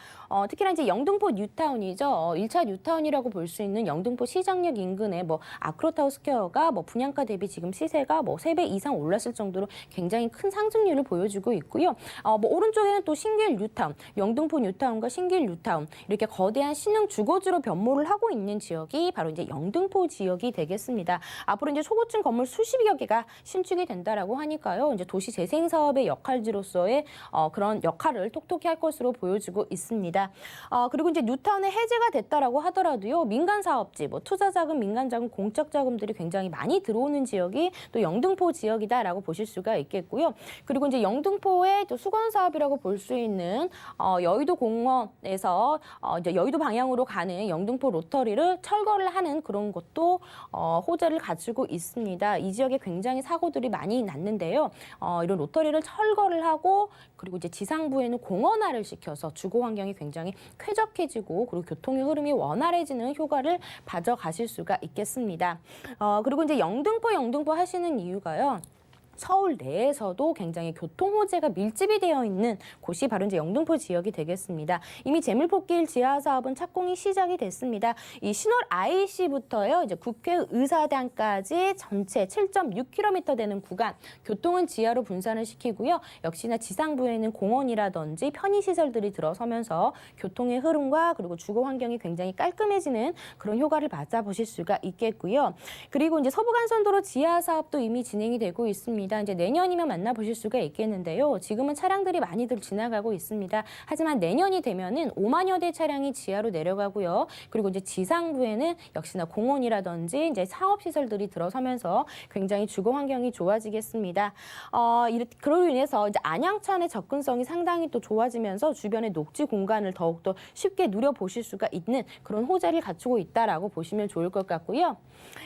특히나 이제 영등포 뉴타운이죠. 1차 뉴타운이라고 볼 수 있는 영등포 시장역 인근에 아크로타워 스퀘어가 분양가 대비 지금 시세가 3배 이상 올랐을 정도로 굉장히 큰 상승률을 보여주고 있고요. 오른쪽에는 또 신길 뉴타운, 영등포 뉴타운과 신길 뉴타운 이렇게 거대한 신흥 주거지로 변모를 하고 있는 지역이 바로 이제 영등포 지역이 되겠습니다. 앞으로 이제 소고층 건물 수십여 개가 신축이 된다라고 하니까요. 이제 도시 재생 민생 사업의 역할지로서의 그런 역할을 톡톡히 할 것으로 보여지고 있습니다. 그리고 이제 뉴타운의 해제가 됐다라고 하더라도요, 민간 사업지, 뭐 투자 자금, 민간 자금, 공적 자금들이 굉장히 많이 들어오는 지역이 또 영등포 지역이다라고 보실 수가 있겠고요. 그리고 이제 영등포의 또 수건 사업이라고 볼 수 있는 여의도 공원에서 이제 여의도 방향으로 가는 영등포 로터리를 철거를 하는 그런 것도 호재를 가지고 있습니다. 이 지역에 굉장히 사고들이 많이 났는데요. 이런 로터리를 철거를 하고 그리고 이제 지상부에는 공원화를 시켜서 주거 환경이 굉장히 쾌적해지고 그리고 교통의 흐름이 원활해지는 효과를 가져가실 수가 있겠습니다. 그리고 이제 영등포 하시는 이유가요. 서울 내에서도 굉장히 교통 호재가 밀집이 되어 있는 곳이 바로 이제 영등포 지역이 되겠습니다. 이미 제물포길 지하 사업은 착공이 시작이 됐습니다. 이 신월 IC부터요, 이제 국회의사당까지 전체 7.6km 되는 구간 교통은 지하로 분산을 시키고요. 역시나 지상부에는 공원이라든지 편의시설들이 들어서면서 교통의 흐름과 그리고 주거 환경이 굉장히 깔끔해지는 그런 효과를 맞아보실 수가 있겠고요. 그리고 이제 서부간선도로 지하 사업도 이미 진행이 되고 있습니다. 이제 내년이면 만나보실 수가 있겠는데요. 지금은 차량들이 많이들 지나가고 있습니다. 하지만 내년이 되면은 5만여 대 차량이 지하로 내려가고요. 그리고 이제 지상부에는 역시나 공원이라든지 이제 상업시설들이 들어서면서 굉장히 주거 환경이 좋아지겠습니다. 그로 인해서 이제 안양천의 접근성이 상당히 또 좋아지면서 주변의 녹지 공간을 더욱더 쉽게 누려보실 수가 있는 그런 호재를 갖추고 있다라고 보시면 좋을 것 같고요.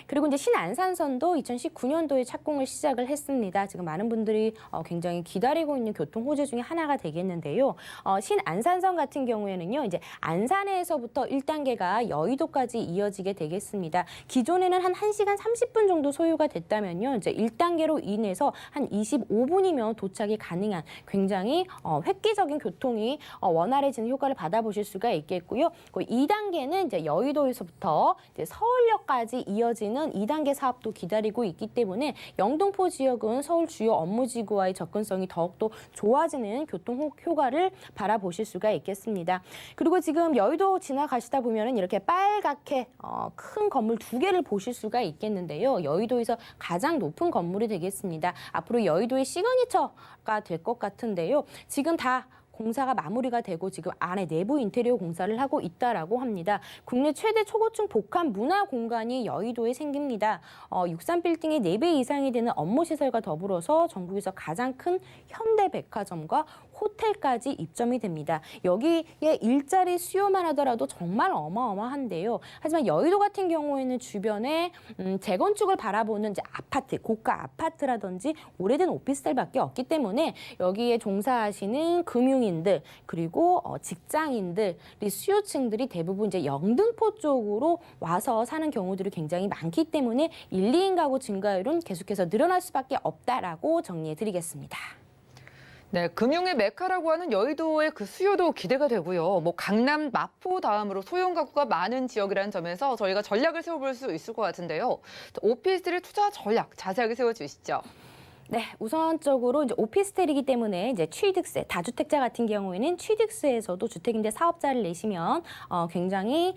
그리고 이제 신안산선도 2019년도에 착공을 시작을 했습니다. 지금 많은 분들이 굉장히 기다리고 있는 교통 호재 중에 하나가 되겠는데요. 신안산선 같은 경우에는요, 이제 안산에서부터 1단계가 여의도까지 이어지게 되겠습니다. 기존에는 한 1시간 30분 정도 소요가 됐다면요, 이제 1단계로 인해서 한 25분이면 도착이 가능한 굉장히 획기적인 교통이 원활해지는 효과를 받아보실 수가 있겠고요. 2단계는 이제 여의도에서부터 이제 서울역까지 이어지는 2단계 사업도 기다리고 있기 때문에 영등포 지역은 서울 주요 업무지구와의 접근성이 더욱더 좋아지는 교통 효과를 바라보실 수가 있겠습니다. 그리고 지금 여의도 지나가시다 보면은 이렇게 빨갛게 큰 건물 2개를 보실 수가 있겠는데요. 여의도에서 가장 높은 건물이 되겠습니다. 앞으로 여의도의 시그니처가 될 것 같은데요. 지금 다 공사가 마무리가 되고 지금 안에 내부 인테리어 공사를 하고 있다라고 합니다. 국내 최대 초고층 복합 문화 공간이 여의도에 생깁니다. 63빌딩의 4배 이상이 되는 업무시설과 더불어서 전국에서 가장 큰 현대백화점과 호텔까지 입점이 됩니다. 여기에 일자리 수요만 하더라도 정말 어마어마한데요. 하지만 여의도 같은 경우에는 주변에 재건축을 바라보는 이제 아파트, 고가 아파트라든지 오래된 오피스텔밖에 없기 때문에 여기에 종사하시는 금융인들 그리고 직장인들이 수요층들이 대부분 이제 영등포 쪽으로 와서 사는 경우들이 굉장히 많기 때문에 1, 2인 가구 증가율은 계속해서 늘어날 수밖에 없다라고 정리해드리겠습니다. 네, 금융의 메카라고 하는 여의도의 그 수요도 기대가 되고요. 뭐 강남, 마포 다음으로 소형 가구가 많은 지역이라는 점에서 저희가 전략을 세워볼 수 있을 것 같은데요. 오피스텔의 투자 전략 자세하게 세워주시죠. 네, 우선적으로 이제 오피스텔이기 때문에 이제 취득세, 다주택자 같은 경우에는 취득세에서도 주택임대 사업자를 내시면 굉장히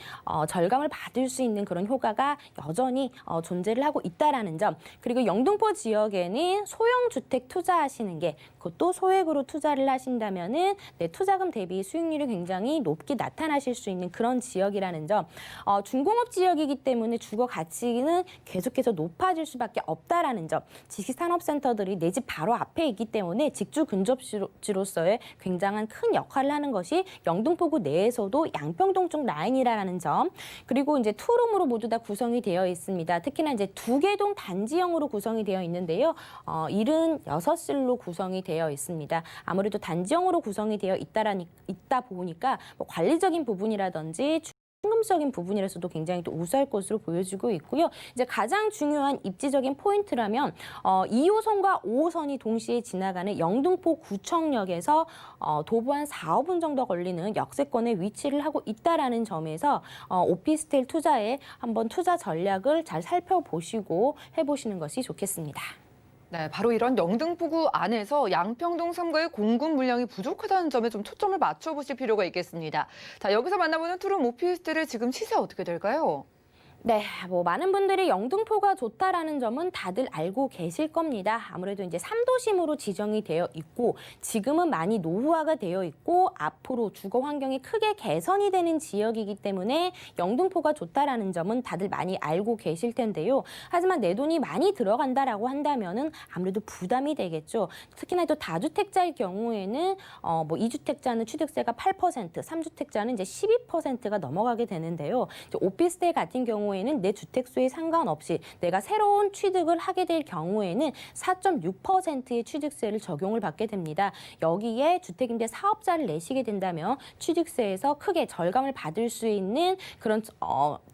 절감을 받을 수 있는 그런 효과가 여전히 존재를 하고 있다라는 점. 그리고 영등포 지역에는 소형 주택 투자하시는 게 그것도 소액으로 투자를 하신다면은 내 투자금 대비 수익률이 굉장히 높게 나타나실 수 있는 그런 지역이라는 점. 중공업 지역이기 때문에 주거 가치는 계속해서 높아질 수밖에 없다라는 점. 지식산업센터들 내 집 바로 앞에 있기 때문에 직주 근접지로서의 굉장한 큰 역할을 하는 것이 영등포구 내에서도 양평동 쪽 라인이라는 점. 그리고 이제 투룸으로 모두 다 구성이 되어 있습니다. 특히나 이제 2개동 단지형으로 구성이 되어 있는데요. 76실로 구성이 되어 있습니다. 아무래도 단지형으로 구성이 되어 있다 보니까 뭐 관리적인 부분이라든지 현금적인 부분이라서도 굉장히 또 우수할 것으로 보여지고 있고요. 이제 가장 중요한 입지적인 포인트라면 2호선과 5호선이 동시에 지나가는 영등포 구청역에서 도보 한 4, 5분 정도 걸리는 역세권에 위치를 하고 있다라는 점에서 오피스텔 투자에 한번 투자 전략을 잘 살펴보시고 해보시는 것이 좋겠습니다. 네, 바로 이런 영등포구 안에서 양평동 3가의 공급 물량이 부족하다는 점에 좀 초점을 맞춰보실 필요가 있겠습니다. 자, 여기서 만나보는 투룸 오피스텔의 지금 시세 어떻게 될까요? 네, 뭐 많은 분들이 영등포가 좋다라는 점은 다들 알고 계실 겁니다. 아무래도 이제 3도심으로 지정이 되어 있고 지금은 많이 노후화가 되어 있고 앞으로 주거 환경이 크게 개선이 되는 지역이기 때문에 영등포가 좋다라는 점은 다들 많이 알고 계실 텐데요. 하지만 내 돈이 많이 들어간다라고 한다면은 아무래도 부담이 되겠죠. 특히나 또 다주택자의 경우에는 뭐 2주택자는 취득세가 8%, 3주택자는 이제 12%가 넘어가게 되는데요. 이제 오피스텔 같은 경우에는 내 주택수에 상관없이 내가 새로운 취득을 하게 될 경우에는 4.6%의 취득세를 적용을 받게 됩니다. 여기에 주택임대 사업자를 내시게 된다면 취득세에서 크게 절감을 받을 수 있는 그런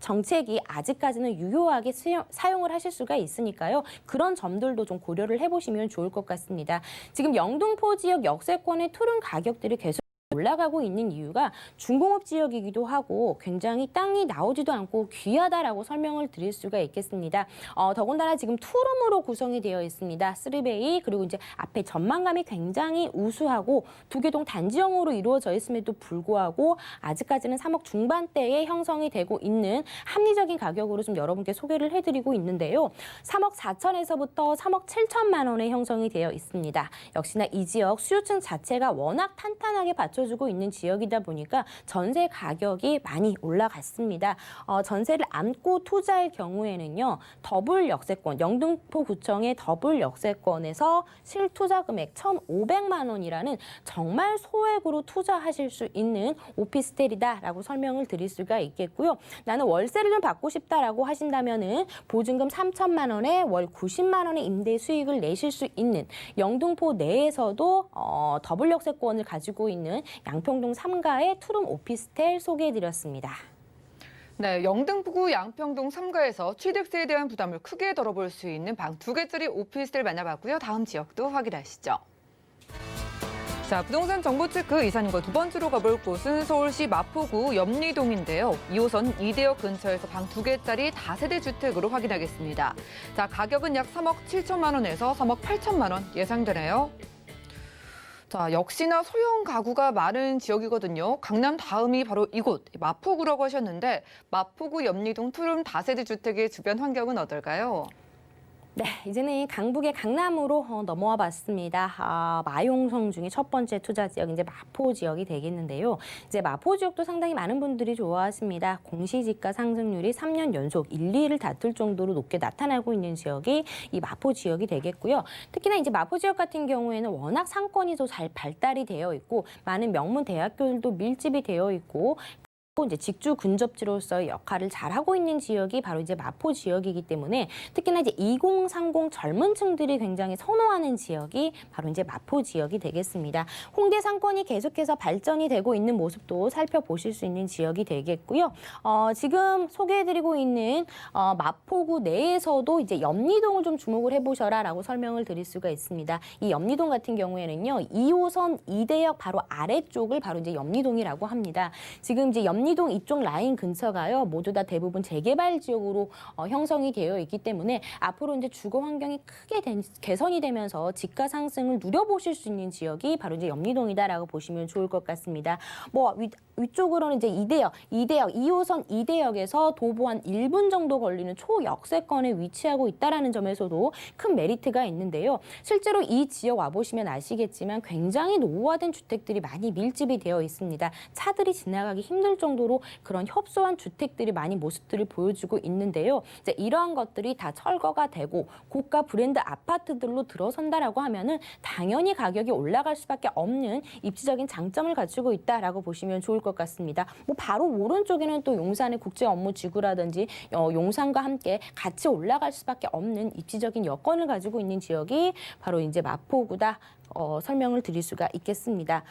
정책이 아직까지는 유효하게 사용을 하실 수가 있으니까요. 그런 점들도 좀 고려를 해보시면 좋을 것 같습니다. 지금 영등포 지역 역세권의 토론 가격들이 계속 올라가고 있는 이유가 중공업 지역이기도 하고 굉장히 땅이 나오지도 않고 귀하다라고 설명을 드릴 수가 있겠습니다. 더군다나 지금 투룸으로 구성이 되어 있습니다. 3베이 그리고 이제 앞에 전망감이 굉장히 우수하고 두 개 동 단지형으로 이루어져 있음에도 불구하고 아직까지는 3억 중반대에 형성이 되고 있는 합리적인 가격으로 좀 여러분께 소개를 해드리고 있는데요. 3억 4천에서부터 3억 7천만 원에 형성이 되어 있습니다. 역시나 이 지역 수요층 자체가 워낙 탄탄하게 받쳐주고 있는 지역이다 보니까 전세 가격이 많이 올라갔습니다. 전세를 안고 투자할 경우에는요. 더블 역세권, 영등포구청의 더블 역세권에서 실투자 금액 1,500만 원이라는 정말 소액으로 투자하실 수 있는 오피스텔이다라고 설명을 드릴 수가 있겠고요. 나는 월세를 좀 받고 싶다라고 하신다면은 보증금 3천만 원에 월 90만 원의 임대 수익을 내실 수 있는 영등포 내에서도 더블 역세권을 가지고 있는 양평동 3가의 투룸 오피스텔 소개해드렸습니다. 네, 영등포구 양평동 3가에서 취득세에 대한 부담을 크게 덜어볼 수 있는 방 2개짜리 오피스텔 만나봤고요. 다음 지역도 확인하시죠. 자, 부동산 정보 체크 이사님과 두 번째로 가볼 곳은 서울시 마포구 염리동인데요. 2호선 이대역 근처에서 방 2개짜리 다세대 주택으로 확인하겠습니다. 자, 가격은 약 3억 7천만 원에서 3억 8천만 원 예상되네요. 자, 역시나 소형 가구가 많은 지역이거든요. 강남 다음이 바로 이곳 마포구라고 하셨는데 마포구 염리동 투룸 다세대 주택의 주변 환경은 어떨까요? 네, 이제는 강북의 강남으로 넘어와 봤습니다. 마용성 중에 첫 번째 투자 지역 이제 마포 지역이 되겠는데요. 이제 마포 지역도 상당히 많은 분들이 좋아하십니다. 공시지가 상승률이 3년 연속 1, 2위를 다툴 정도로 높게 나타나고 있는 지역이 이 마포 지역이 되겠고요. 특히나 이제 마포 지역 같은 경우에는 워낙 상권이 더 잘 발달이 되어 있고 많은 명문 대학교들도 밀집이 되어 있고 이제 직주 근접지로서의 역할을 잘하고 있는 지역이 바로 이제 마포 지역이기 때문에 특히나 이제 2030 젊은 층들이 굉장히 선호하는 지역이 바로 이제 마포 지역이 되겠습니다. 홍대 상권이 계속해서 발전이 되고 있는 모습도 살펴보실 수 있는 지역이 되겠고요. 지금 소개해드리고 있는 마포구 내에서도 이제 염리동을 좀 주목을 해보셔라라고 설명을 드릴 수가 있습니다. 이 염리동 같은 경우에는요, 2호선 이대역 바로 아래쪽을 바로 이제 염리동이라고 합니다. 지금 이제 염리동 이쪽 라인 근처가요, 모두 다 대부분 재개발 지역으로 형성이 되어 있기 때문에 앞으로 이제 주거 환경이 크게 개선이 되면서 지가 상승을 누려보실 수 있는 지역이 바로 이제 염리동이다라고 보시면 좋을 것 같습니다. 뭐 위쪽으로는 이제 이대역 2호선 이대역에서 도보 한 1분 정도 걸리는 초역세권에 위치하고 있다라는 점에서도 큰 메리트가 있는데요. 실제로 이 지역 와보시면 아시겠지만 굉장히 노후화된 주택들이 많이 밀집이 되어 있습니다. 차들이 지나가기 힘들 정도로 그런 협소한 주택들이 많이 모습들을 보여주고 있는데요. 이제 이러한 것들이 다 철거가 되고 고가 브랜드 아파트들로 들어선다라고 하면은 당연히 가격이 올라갈 수밖에 없는 입지적인 장점을 가지고 있다라고 보시면 좋을 것 같습니다. 뭐 바로 오른쪽에는 또 용산의 국제업무지구라든지 용산과 함께 같이 올라갈 수밖에 없는 입지적인 여건을 가지고 있는 지역이 바로 이제 마포구다. 설명을 드릴 수가 있겠습니다.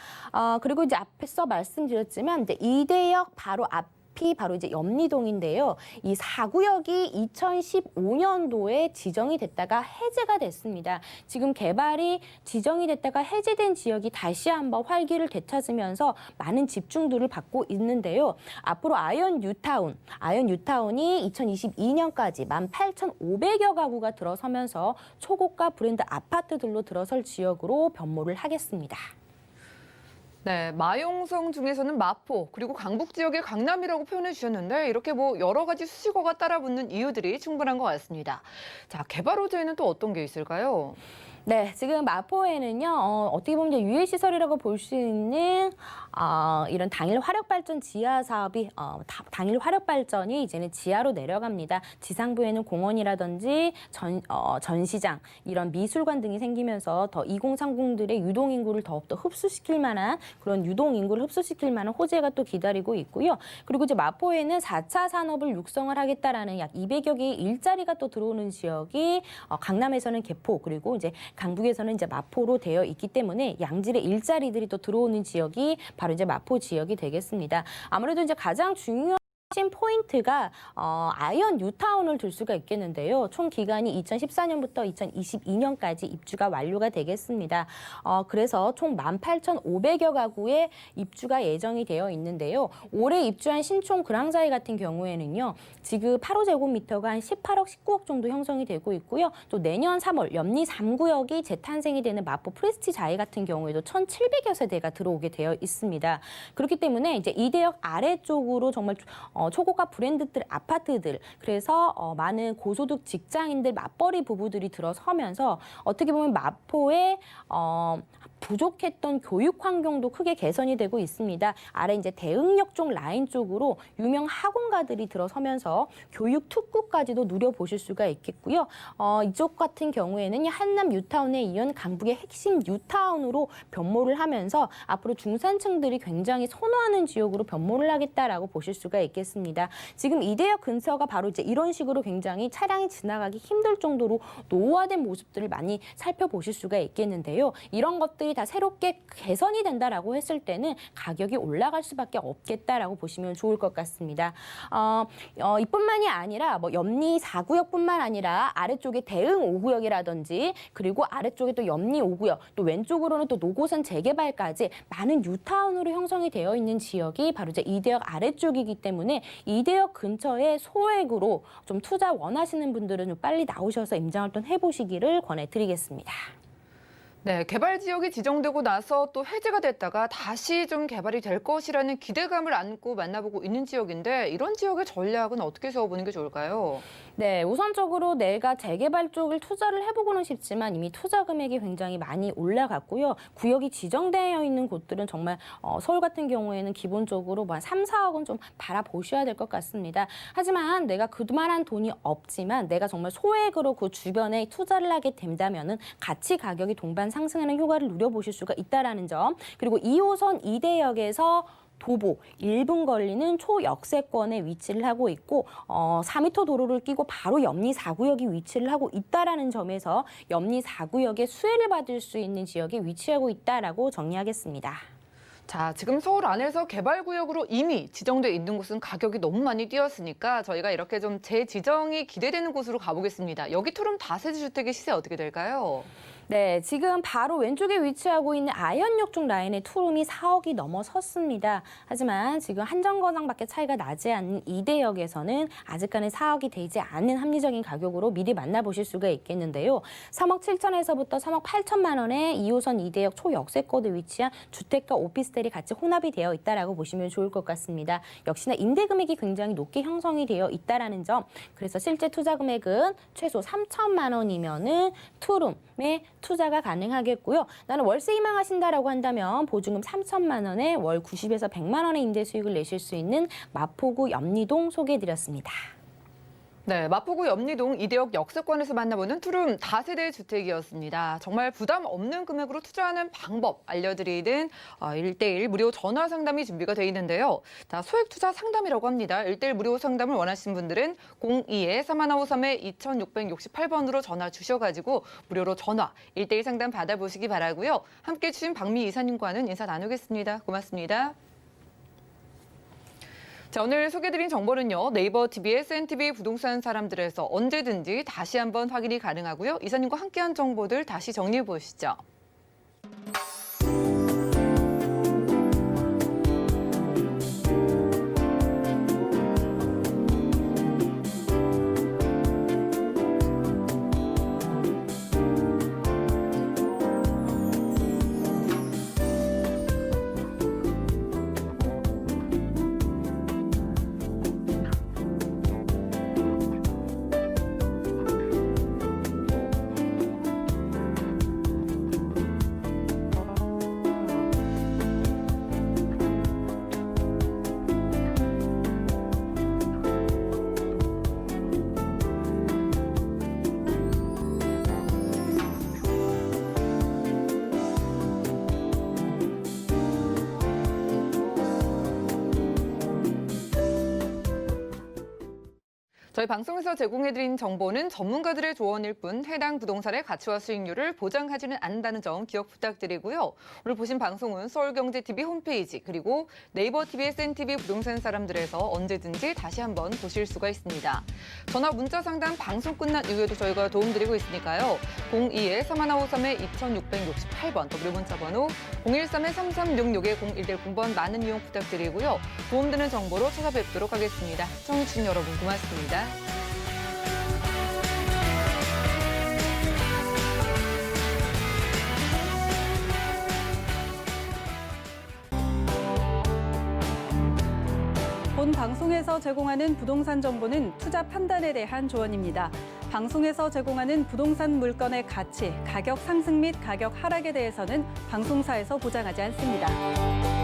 그리고 이제 앞에서 말씀드렸지만 이제 이대역 바로 앞이 바로 이제 염리동인데요. 이 4구역이 2015년도에 지정이 됐다가 해제가 됐습니다. 지금 개발이 지정이 됐다가 해제된 지역이 다시 한번 활기를 되찾으면서 많은 집중도를 받고 있는데요. 앞으로 아이언 뉴타운이 2022년까지 18,500여 가구가 들어서면서 초고가 브랜드 아파트들로 들어설 지역으로 변모를 하겠습니다. 네, 마용성 중에서는 마포 그리고 강북 지역의 강남이라고 표현해 주셨는데 이렇게 뭐 여러 가지 수식어가 따라붙는 이유들이 충분한 것 같습니다. 자, 개발 호재에는 또 어떤 게 있을까요? 네, 지금 마포에는요, 어떻게 보면 이제 유해시설이라고 볼 수 있는 이런 당일 화력발전 지하 사업이 당일 화력발전이 이제는 지하로 내려갑니다. 지상부에는 공원이라든지 전시장, 이런 미술관 등이 생기면서 더 2030들의 유동 인구를 더욱더 흡수시킬 만한 그런 유동 인구를 흡수시킬 만한 호재가 또 기다리고 있고요. 그리고 이제 마포에는 4차 산업을 육성을 하겠다라는 약 200여 개의 일자리가 또 들어오는 지역이 강남에서는 개포 그리고 이제 강북에서는 이제 마포로 되어 있기 때문에 양질의 일자리들이 또 들어오는 지역이 바로 이제 마포 지역이 되겠습니다. 아무래도 이제 가장 중요한 포인트가 아이언 뉴타운을 들 수가 있겠는데요. 총 기간이 2014년부터 2022년까지 입주가 완료가 되겠습니다. 그래서 총 18,500여 가구의 입주가 예정이 되어 있는데요. 올해 입주한 신촌 그랑자이 같은 경우에는요. 지금 8호제곱미터가 한 18억, 19억 정도 형성이 되고 있고요. 또 내년 3월 염리 3구역이 재탄생이 되는 마포 프레스티자이 같은 경우에도 1,700여 세대가 들어오게 되어 있습니다. 그렇기 때문에 이제 이대역 아래쪽으로 정말 초고가 브랜드들, 아파트들, 그래서 많은 고소득 직장인들, 맞벌이 부부들이 들어서면서 어떻게 보면 마포의 부족했던 교육 환경도 크게 개선이 되고 있습니다. 아래 이제 대흥역 쪽 라인 쪽으로 유명 학원가들이 들어서면서 교육 특구까지도 누려보실 수가 있겠고요. 이쪽 같은 경우에는 한남 뉴타운에 이은 강북의 핵심 뉴타운으로 변모를 하면서 앞으로 중산층들이 굉장히 선호하는 지역으로 변모를 하겠다라고 보실 수가 있겠습니다. 지금 이대역 근처가 바로 이제 이런 식으로 굉장히 차량이 지나가기 힘들 정도로 노후화된 모습들을 많이 살펴보실 수가 있겠는데요. 이런 것들이 다 새롭게 개선이 된다라고 했을 때는 가격이 올라갈 수밖에 없겠다라고 보시면 좋을 것 같습니다. 이뿐만이 아니라 뭐 염리 4구역뿐만 아니라 아래쪽에 대흥 5구역이라든지 그리고 아래쪽에 또 염리 5구역 또 왼쪽으로는 또 노고산 재개발까지 많은 뉴타운으로 형성이 되어 있는 지역이 바로 이제 이대역 아래쪽이기 때문에 이대역 근처에 소액으로 좀 투자 원하시는 분들은 좀 빨리 나오셔서 임장활동 해보시기를 권해드리겠습니다. 네, 개발 지역이 지정되고 나서 또 해제가 됐다가 다시 좀 개발이 될 것이라는 기대감을 안고 만나보고 있는 지역인데 이런 지역의 전략은 어떻게 세워보는 게 좋을까요? 네, 우선적으로 내가 재개발 쪽을 투자를 해보고는 싶지만 이미 투자 금액이 굉장히 많이 올라갔고요. 구역이 지정되어 있는 곳들은 정말 서울 같은 경우에는 기본적으로 한 3, 4억은 좀 바라보셔야 될 것 같습니다. 하지만 내가 그만한 돈이 없지만 내가 정말 소액으로 그 주변에 투자를 하게 된다면은 같이 가격이 동반 상승하는 효과를 누려보실 수가 있다라는 점. 그리고 2호선 이대역에서 도보 1분 걸리는 초역세권에 위치를 하고 있고 4m 도로를 끼고 바로 염리 4구역이 위치를 하고 있다라는 점에서 염리 4구역의 수혜를 받을 수 있는 지역에 위치하고 있다라고 정리하겠습니다. 자, 지금 서울 안에서 개발구역으로 이미 지정돼 있는 곳은 가격이 너무 많이 뛰었으니까 저희가 이렇게 좀 재지정이 기대되는 곳으로 가보겠습니다. 여기 투룸 다세대 주택의 시세 어떻게 될까요? 네, 지금 바로 왼쪽에 위치하고 있는 아현역 쪽 라인의 투룸이 4억이 넘어섰습니다. 하지만 지금 한정거장밖에 차이가 나지 않는 이대역에서는 아직까지 4억이 되지 않는 합리적인 가격으로 미리 만나보실 수가 있겠는데요. 3억 7천에서부터 3억 8천만 원에 2호선 이대역 초역세권에 위치한 주택과 오피스텔이 같이 혼합이 되어 있다라고 보시면 좋을 것 같습니다. 역시나 임대 금액이 굉장히 높게 형성이 되어 있다라는 점. 그래서 실제 투자 금액은 최소 3천만 원이면은 투룸에 투자가 가능하겠고요. 나는 월세 희망하신다라고 한다면 보증금 3천만 원에 월 90에서 100만 원의 임대 수익을 내실 수 있는 마포구 염리동 소개해드렸습니다. 네, 마포구 염리동 이대역 역세권에서 만나보는 투룸 다세대 주택이었습니다. 정말 부담 없는 금액으로 투자하는 방법 알려드리는 1대1 무료 전화 상담이 준비가 돼 있는데요. 자, 소액 투자 상담이라고 합니다. 1대1 무료 상담을 원하시는 분들은 02-3153-2668번으로 전화 주셔가지고 무료로 전화 1대1 상담 받아보시기 바라고요. 함께해 주신 박미 이사님과는 인사 나누겠습니다. 고맙습니다. 자, 오늘 소개드린 정보는요. 네이버 TV, SNTV 부동산 사람들에서 언제든지 다시 한번 확인이 가능하고요. 이사님과 함께한 정보들 다시 정리해 보시죠. 저희 방송에서 제공해드린 정보는 전문가들의 조언일 뿐 해당 부동산의 가치와 수익률을 보장하지는 않는다는 점 기억 부탁드리고요. 오늘 보신 방송은 서울경제TV 홈페이지 그리고 네이버TV, SNTV 부동산 사람들에서 언제든지 다시 한번 보실 수가 있습니다. 전화 문자 상담 방송 끝난 이후에도 저희가 도움드리고 있으니까요. 02-3153-2668번 더블 문자번호 013-3366-0110번 많은 이용 부탁드리고요. 도움되는 정보로 찾아뵙도록 하겠습니다. 시청해주신 여러분 고맙습니다. 본 방송에서 제공하는 부동산 정보는 투자 판단에 대한 조언입니다. 방송에서 제공하는 부동산 물건의 가치, 가격 상승 및 가격 하락에 대해서는 방송사에서 보장하지 않습니다.